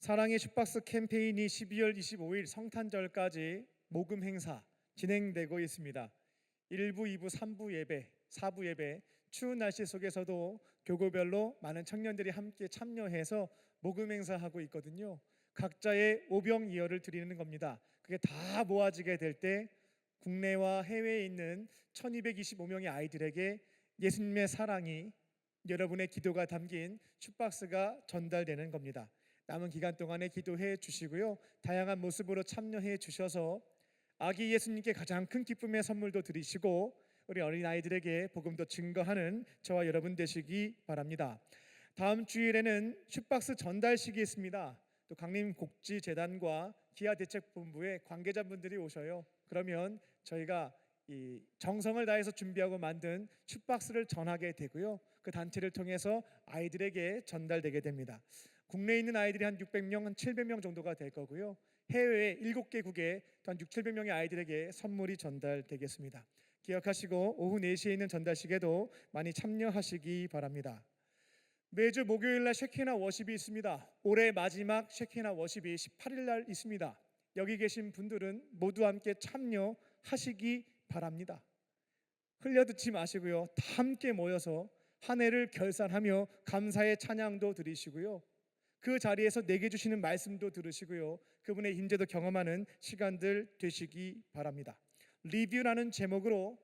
사랑의 슈박스 캠페인이 12월 25일 성탄절까지 모금 행사 진행되고 있습니다. 1부, 2부, 3부 예배, 4부 예배 추운 날씨 속에서도 교구별로 많은 청년들이 함께 참여해서 모금 행사하고 있거든요. 각자의 오병이어를 드리는 겁니다. 그게 다 모아지게 될 때 국내와 해외에 있는 1225명의 아이들에게 예수님의 사랑이 여러분의 기도가 담긴 슈박스가 전달되는 겁니다. 남은 기간 동안에 기도해 주시고요. 다양한 모습으로 참여해 주셔서 아기 예수님께 가장 큰 기쁨의 선물도 드리시고 우리 어린아이들에게 복음도 증거하는 저와 여러분 되시기 바랍니다. 다음 주일에는 슈박스 전달식이 있습니다. 또 강림복지재단과 기아대책본부의 관계자분들이 오셔요. 그러면 저희가 이 정성을 다해서 준비하고 만든 슈박스를 전하게 되고요. 그 단체를 통해서 아이들에게 전달되게 됩니다. 국내에 있는 아이들이 한 600명, 한 700명 정도가 될 거고요. 해외 7개국에 한 6, 700명의 아이들에게 선물이 전달되겠습니다. 기억하시고 오후 4시에 있는 전달식에도 많이 참여하시기 바랍니다. 매주 목요일날 쉐키나 워십이 있습니다. 올해 마지막 쉐키나 워십이 18일날 있습니다. 여기 계신 분들은 모두 함께 참여하시기 바랍니다. 흘려듣지 마시고요. 다 함께 모여서 한 해를 결산하며 감사의 찬양도 드리시고요. 그 자리에서 내게 주시는 말씀도 들으시고요. 그분의 임재도 경험하는 시간들 되시기 바랍니다. 리뷰라는 제목으로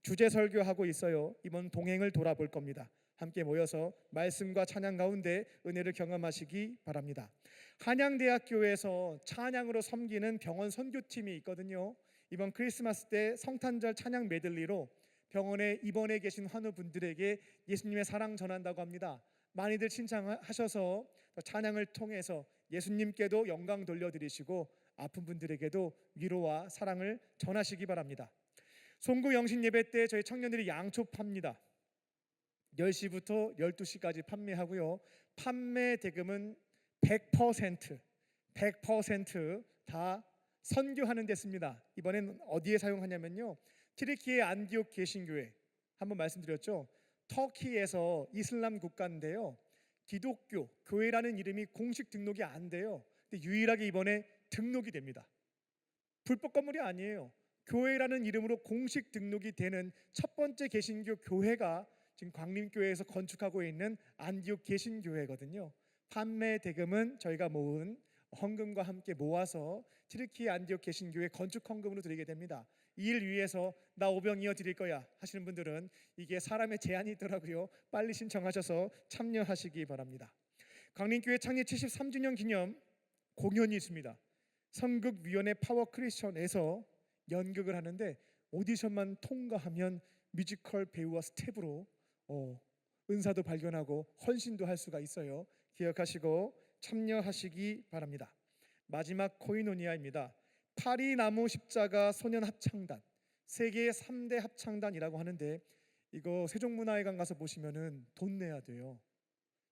주제 설교하고 있어요. 이번 동행을 돌아볼 겁니다. 함께 모여서 말씀과 찬양 가운데 은혜를 경험하시기 바랍니다. 한양대학교에서 찬양으로 섬기는 병원 선교팀이 있거든요. 이번 크리스마스 때 성탄절 찬양 메들리로 병원에 입원해 계신 환우분들에게 예수님의 사랑 전한다고 합니다. 많이들 신청하셔서 찬양을 통해서 예수님께도 영광 돌려드리시고 아픈 분들에게도 위로와 사랑을 전하시기 바랍니다. 송구 영신 예배 때 저희 청년들이 양초 팝니다. 10시부터 12시까지 판매하고요. 판매 대금은 100% 다 선교하는 데 씁니다. 이번엔 어디에 사용하냐면요, 튀르키예 안디옥 개신교회, 한번 말씀드렸죠. 터키에서 이슬람 국가인데요, 기독교 교회라는 이름이 공식 등록이 안 돼요. 근데 유일하게 이번에 등록이 됩니다. 불법 건물이 아니에요. 교회라는 이름으로 공식 등록이 되는 첫 번째 개신교 교회가 지금 광림교회에서 건축하고 있는 안디옥 개신교회거든요. 판매 대금은 저희가 모은 헌금과 함께 모아서 튀르키예 안디옥 개신교회 건축 헌금으로 드리게 됩니다. 이 일 위해서 나 오병이어 드릴 거야 하시는 분들은 이게 사람의 제한이 있더라고요. 빨리 신청하셔서 참여하시기 바랍니다. 광림교회 창립 73주년 기념 공연이 있습니다. 선극위원회 파워 크리스천에서 연극을 하는데 오디션만 통과하면 뮤지컬 배우와 스텝으로 은사도 발견하고 헌신도 할 수가 있어요. 기억하시고 참여하시기 바랍니다. 마지막 코이노니아입니다. 파리 나무 십자가 소년 합창단, 세계 3대 합창단이라고 하는데 이거 세종문화회관 가서 보시면은 돈 내야 돼요.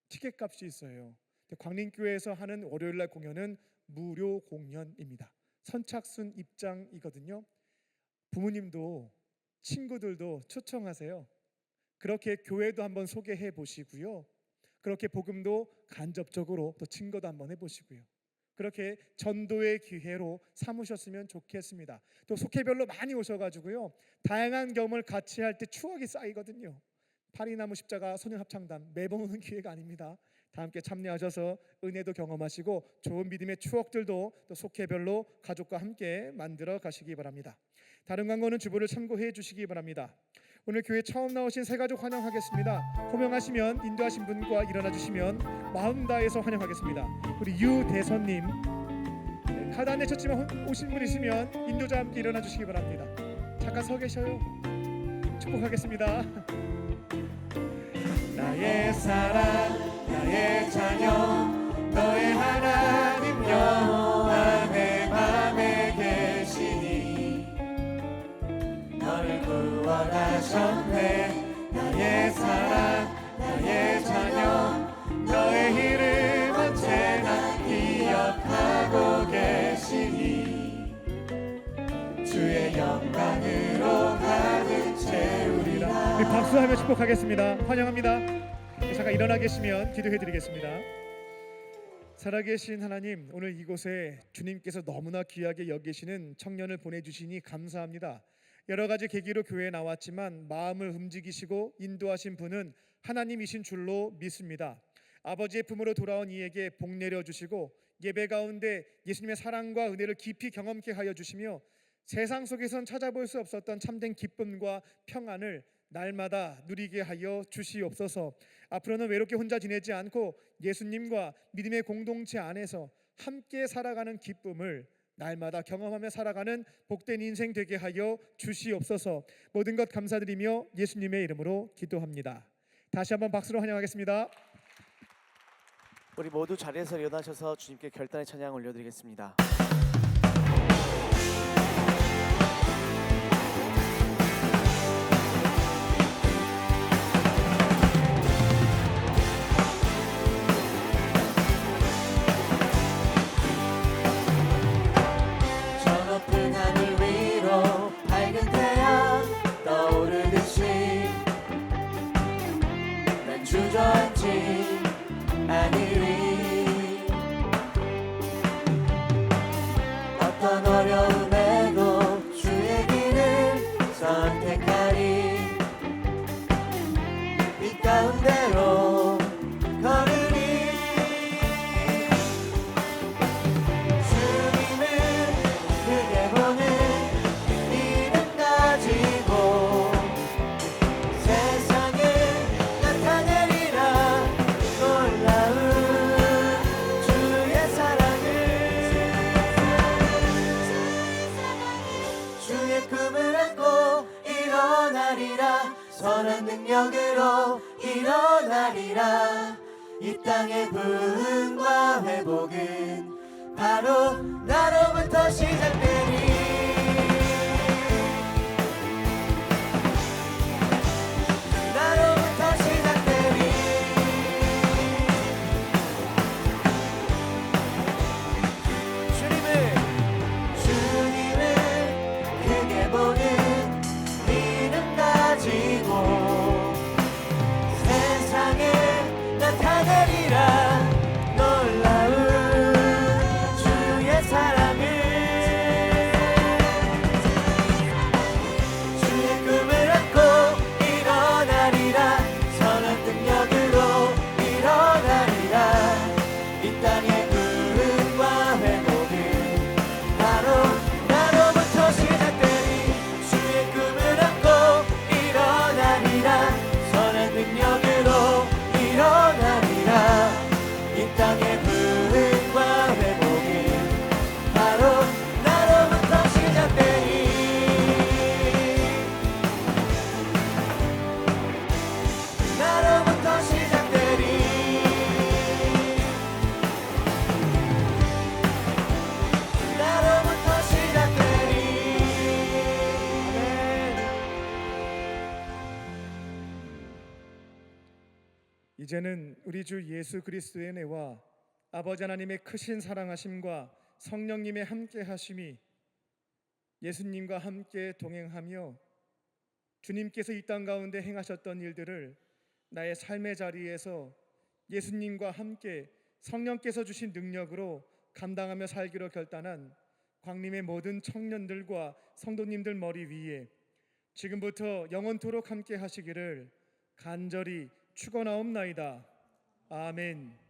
티켓 값이 있어요. 광림교회에서 하는 월요일날 공연은 무료 공연입니다. 선착순 입장이거든요. 부모님도 친구들도 초청하세요. 그렇게 교회도 한번 소개해 보시고요. 그렇게 복음도 간접적으로 또 증거도 한번 해보시고요. 그렇게 전도의 기회로 삼으셨으면 좋겠습니다. 또 속회별로 많이 오셔가지고요, 다양한 경험을 같이 할 때 추억이 쌓이거든요. 파리나무 십자가 소년 합창단 매번 오는 기회가 아닙니다. 다 함께 참여하셔서 은혜도 경험하시고 좋은 믿음의 추억들도 또 속회별로 가족과 함께 만들어 가시기 바랍니다. 다른 광고는 주보를 참고해 주시기 바랍니다. 오늘 교회 처음 나오신 새가족 환영하겠습니다. 호명하시면 인도하신 분과 일어나 주시면 마음 다해서 환영하겠습니다. 우리 유대선님, 카드 안 내셨지만 오신 분 있으면 인도자 함께 일어나 주시기 바랍니다. 잠깐 서 계셔요. 축복하겠습니다. 나의 사랑 나의 자녀 너의 하나님 여호와 내 맘에 계시니 너를 구원하셨네. 나의 사랑 나의 자녀 너의 이름 언제나 기억하고 계시니 주의 영광으로 가득 채우리라. 우리 박수하며 축복하겠습니다. 환영합니다. 잠깐 일어나 계시면 기도해 드리겠습니다. 살아계신 하나님, 오늘 이곳에 주님께서 너무나 귀하게 여기시는 청년을 보내주시니 감사합니다. 여러 가지 계기로 교회에 나왔지만 마음을 움직이시고 인도하신 분은 하나님이신 줄로 믿습니다. 아버지의 품으로 돌아온 이에게 복 내려주시고 예배 가운데 예수님의 사랑과 은혜를 깊이 경험케 하여 주시며 세상 속에선 찾아볼 수 없었던 참된 기쁨과 평안을 날마다 누리게 하여 주시옵소서. 앞으로는 외롭게 혼자 지내지 않고 예수님과 믿음의 공동체 안에서 함께 살아가는 기쁨을 날마다 경험하며 살아가는 복된 인생 되게 하여 주시옵소서. 모든 것 감사드리며 예수님의 이름으로 기도합니다. 다시 한번 박수로 환영하겠습니다. 우리 모두 자리에서 일어나셔서 주님께 결단의 찬양 올려드리겠습니다. 저 높은 하늘 위로 밝은 태양 떠오르듯이 난 주저앉지 않으리. 어떤 어려움에도 회복은 바로 나로부터 시작되니 나로부터 시작되니 주님을 크게 보는 믿음 가지고 세상에 나타내리라 놀라운 주의 사랑을 주의 꿈을 안고 일어나리라 선한 능력으로 일어나리라 이 땅의 부흥과 회복은 바로 나로부터 시작되니 주의 꿈을 안고 일어나리라 선한 능력으로 일어나리라 이 땅의 부흥과 회복은 바로 나로부터 시작되니 나로부터 시작되니 나로부터 시작되니 이제는 우리 주 예수 그리스도의 은혜와 아버지 하나님의 크신 사랑하심과 성령님의 함께하심이 예수님과 함께 동행하며 주님께서 이 땅 가운데 행하셨던 일들을 나의 삶의 자리에서 예수님과 함께 성령께서 주신 능력으로 감당하며 살기로 결단한 광림의 모든 청년들과 성도님들 머리 위에 지금부터 영원토록 함께 하시기를 간절히 축원하옵나이다. 아멘.